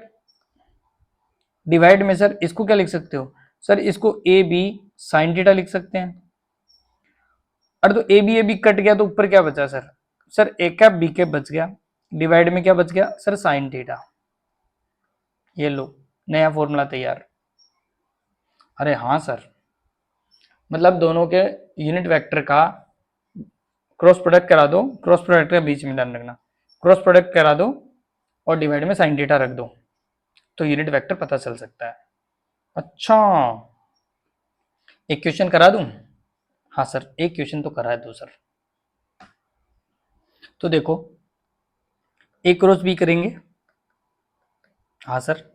divide में सर इसको क्या लिख सकते हो सर, इसको ए बी साइन थीटा लिख सकते हैं। अरे तो ए बी कट गया तो ऊपर क्या बचा sir, sir A cap B cap बच गया, डिवाइड में क्या बच गया सर, साइन थीटा। ये लो, नया फॉर्मूला तैयार। अरे हाँ सर, मतलब दोनों के यूनिट वेक्टर का क्रॉस प्रोडक्ट करा दो, क्रॉस प्रोडक्ट के बीच में ध्यान रखना, क्रॉस प्रोडक्ट करा दो और डिवाइड में साइन थीटा रख दो तो यूनिट वेक्टर पता चल सकता है। अच्छा, एक क्वेश्चन करा दूं, हाँ सर एक क्वेश्चन तो करा दो सर। तो देखो, ए क्रॉस बी करेंगे, हाँ सर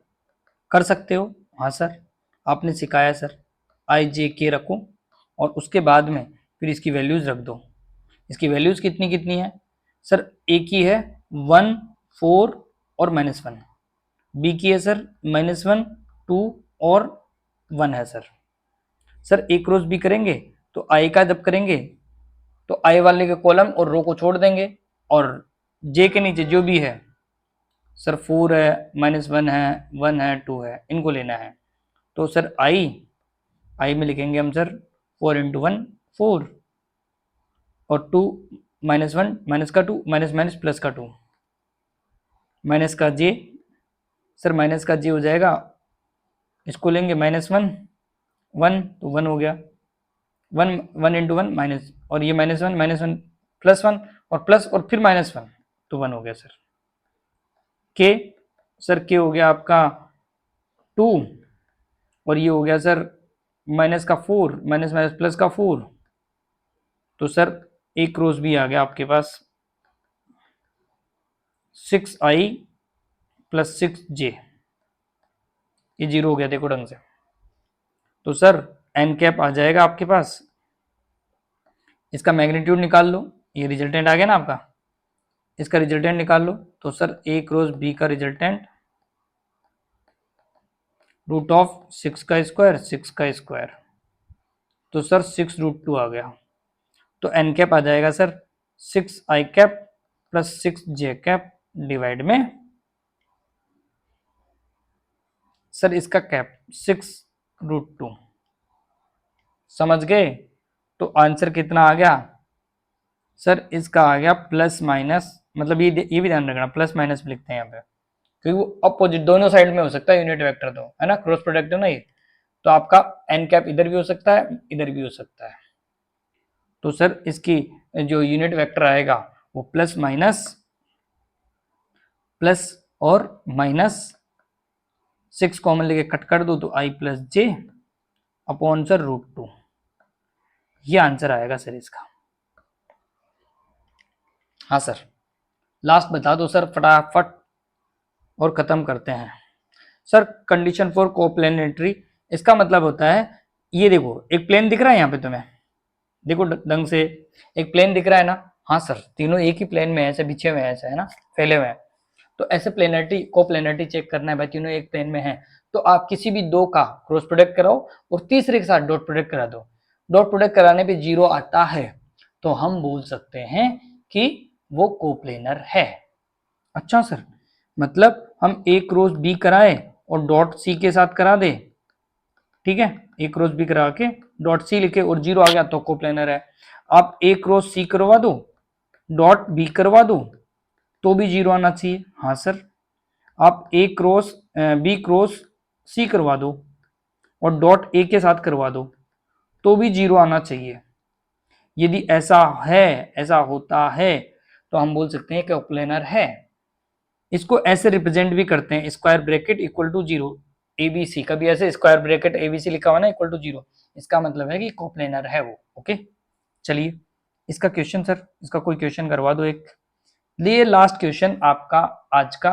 कर सकते हो, हाँ सर आपने सिखाया सर, आई जे के रखो और उसके बाद में फिर इसकी वैल्यूज रख दो। इसकी वैल्यूज कितनी कितनी है सर, ए की है 1 4 और -1, बी की है सर -1 2 और 1 है sir. Sir A cross B करेंगे तो आई का जब करेंगे तो आई वाले के कॉलम और रो को छोड़ देंगे और जे के नीचे जो भी है सर 4 है -1 है 1 है 2 है, इनको लेना है। तो सर आई में लिखेंगे हम सर 4 × 1 4 और 2 -1 माइनस का 2 माइनस माइनस प्लस का 2 माइनस का जे, सर माइनस का जे हो जाएगा, इसको लेंगे -1 1 तो 1 हो गया, 1 1 × 1 माइनस, और ये -1 +1 और प्लस और फिर -1 तो 1 हो गया सर। के सर के हो गया आपका 2 और ये हो गया सर माइनस का 4 माइनस माइनस प्लस का 4, तो सर ए क्रॉस बी आ गया आपके पास 6i + 6j, ये 0 हो गया देखो ढंग से। तो सर एन कैप आ जाएगा आपके पास, इसका मैग्नीट्यूड निकाल लो, ये रिजल्टेंट आ गया ना आपका, इसका रिजल्टेंट निकाल लो। तो सर ए क्रॉस बी का रिजल्टेंट √6 का स्क्वायर 6 का स्क्वायर, तो सर 6√2 आ गया। तो एन कैप आ जाएगा sir 6i cap + 6j cap divide में सर इसका कैप 6√2, समझ गए। तो आंसर कितना आ गया सर, इसका आ गया प्लस माइनस, मतलब ये भी ध्यान रखना प्लस माइनस लिखते हैं यहाँ पे क्योंकि वो अपोजिट दोनों साइड में हो सकता है यूनिट वेक्टर, तो है ना, क्रॉस प्रोडक्ट है ना ये, तो आपका एन कैप इधर भी हो सकता है, इधर भी हो सकता है। तो सर इसकी जो यूनिट वेक्टर आएगा वो प्लस माइनस प्लस और माइनस 6 कॉमन लेके कट कर दो तो आई प्लस जे अपॉन सर √2, ये आंसर आएगा सर इसका। हाँ सर, लास्ट बता दो सर फटाफट और खत्म करते हैं। सर कंडीशन फॉर कोप्लेनेटरी, इसका मतलब होता है, ये देखो एक प्लेन दिख रहा है यहाँ पे तुम्हें, देखो ढंग से एक प्लेन दिख रहा है ना। हाँ सर, तीनों एक ही प्लेन में ऐसे बिछे हुए हैं, ऐसे है ना, फैले हुए हैं। तो ऐसे प्लेनेटरी कोप्लेनेटरी चेक करना है भाई, तीनों एक प्लेन में है। तो आप किसी भी दो का क्रॉस प्रोडक्ट कराओ और तीसरे के साथ डॉट प्रोडक्ट करा दो। डॉट प्रोडक्ट कराने पे 0 आता है तो हम बोल सकते हैं कि वो कोप्लेनर है। अच्छा सर, मतलब हम ए क्रॉस बी कराए और डॉट सी के साथ करा दे, ठीक है, ए क्रॉस बी करा के डॉट सी लिखे और 0 आ गया तो कोप्लेनर है। आप ए क्रॉस सी करवा दो, डॉट बी करवा दो तो भी 0 आना चाहिए। हाँ सर, आप ए क्रॉस बी क्रॉस सी करवा दो और डॉट ए के साथ करवा दो तो भी 0 आना चाहिए। यदि ऐसा है, ऐसा होता है तो हम बोल सकते हैं कि कोप्लेनर है। इसको ऐसे रिप्रेजेंट भी करते हैं, square bracket equal to 0 ABC, कभी ऐसे स्क्वायर ब्रैकेट ABC लिखा हुआ ना इक्वल टू 0, इसका मतलब है कि कोप्लेनर है वो। ओके, चलिए इसका क्वेश्चन सर, इसका कोई क्वेश्चन करवा दो एक। लिए लास्ट क्वेश्चन आपका आज का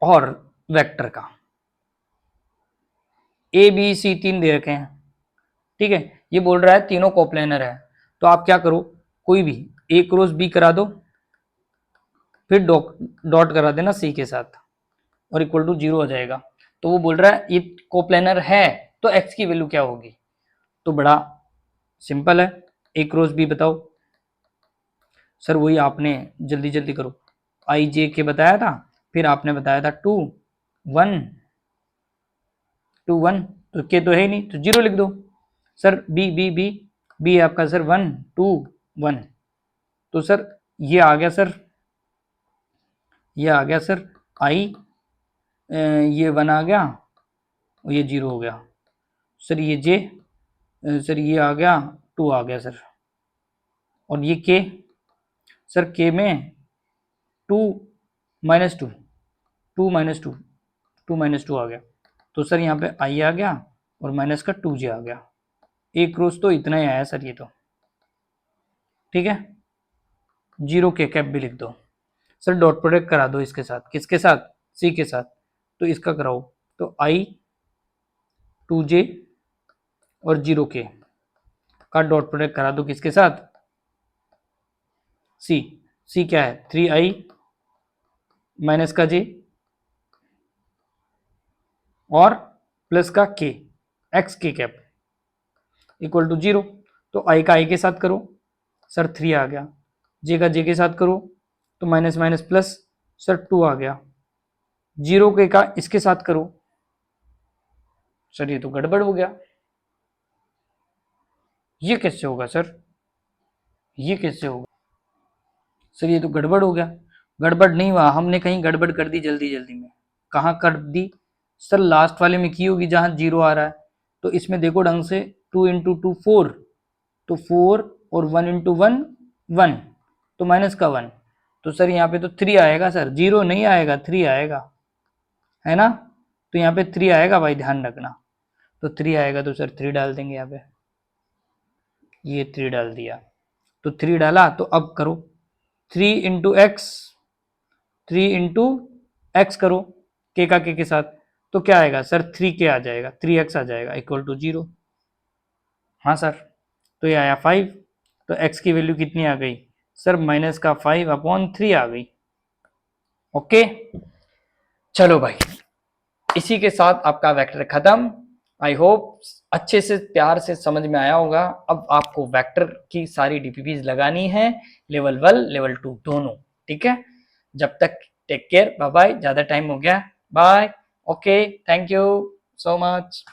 और वेक्टर का, ABC 3 दे रखे हैं, ठीक है, ये बोल रहा है तीनों कोप्लेनर है। तो आप क्या करो, कोई भी ए क्रॉस बी करा दो, फिर डॉट करा देना सी के साथ और इक्वल टू 0 हो जाएगा। तो वो बोल रहा है ये कोप्लेनर है तो एक्स की वैल्यू क्या होगी। तो बड़ा सिंपल है, ए क्रॉस बी बताओ। सर वही आपने जल्दी जल्दी करो, आई जे के बताया था, फिर आपने बताया था 2 1 2 1, तो के तो है नहीं तो 0 लिख दो। Sir B B B B है आपका सर 1 2 1, तो सर ये आ गया सर, ये आ गया सर आई, ये 1 आ गया और ये 0 हो गया। सर ये जे, सर ये आ गया 2 आ गया सर, और ये के, सर के में 2 माइनस 2 2 माइनस 2 2 माइनस 2 आ गया। तो सर यहाँ पे आई आ गया और माइनस का 2j आ गया। एक क्रॉस तो इतना ही आया सर ये तो, ठीक है, 0 के कैप भी लिख दो। सर डॉट प्रोडक्ट करा दो इसके साथ, किसके साथ, सी के साथ, तो इसका कराओ तो आई 2j और 0 के का डॉट प्रोडक्ट करा दो किसके साथ, सी, सी क्या है 3i माइनस का j और प्लस का k, एक्स के कैप इक्वल टू 0। तो आई का आई के साथ करो, सर 3 आ गया, जे का जे के साथ करो तो माइनस माइनस प्लस, सर 2 आ गया, 0 के का इसके साथ करो, सर ये तो गड़बड़ हो गया, ये कैसे होगा सर, ये कैसे होगा सर, ये तो गड़बड़ हो गया। गड़बड़ नहीं हुआ, हमने कहीं गड़बड़ कर दी जल्दी जल्दी में, कहाँ कर दी सर, लास्ट वाले में की होगी जहां 0 आ रहा है। तो इसमें देखो ढंग से, 2 इंटू 2 4, तो 4 और 1 इंटू 1 1, तो माइनस का 1, तो सर यहाँ पे तो 3 आएगा सर, 0 नहीं आएगा 3 आएगा, है ना। तो यहाँ पे 3 आएगा भाई, ध्यान रखना। तो 3 आएगा तो सर 3 डाल देंगे यहाँ पे, ये 3 डाल दिया, तो 3 डाला तो अब करो 3 इंटू एक्स, 3 इंटू एक्स करो के का के साथ, तो क्या आएगा सर 3k आ जाएगा, 3x आ जाएगा इक्वल टू 0। हाँ सर, तो ये आया 5, तो x की वैल्यू कितनी आ गई सर, माइनस का 5/3 आ गई। ओके, चलो भाई, इसी के साथ आपका वेक्टर खत्म। आई होप अच्छे से प्यार से समझ में आया होगा। अब आपको वेक्टर की सारी डीपीपीज लगानी है, लेवल 1 लेवल 2 दोनों, ठीक है। जब तक टेक केयर, बाय बाय, ज्यादा टाइम हो गया, bye, okay, thank you so much.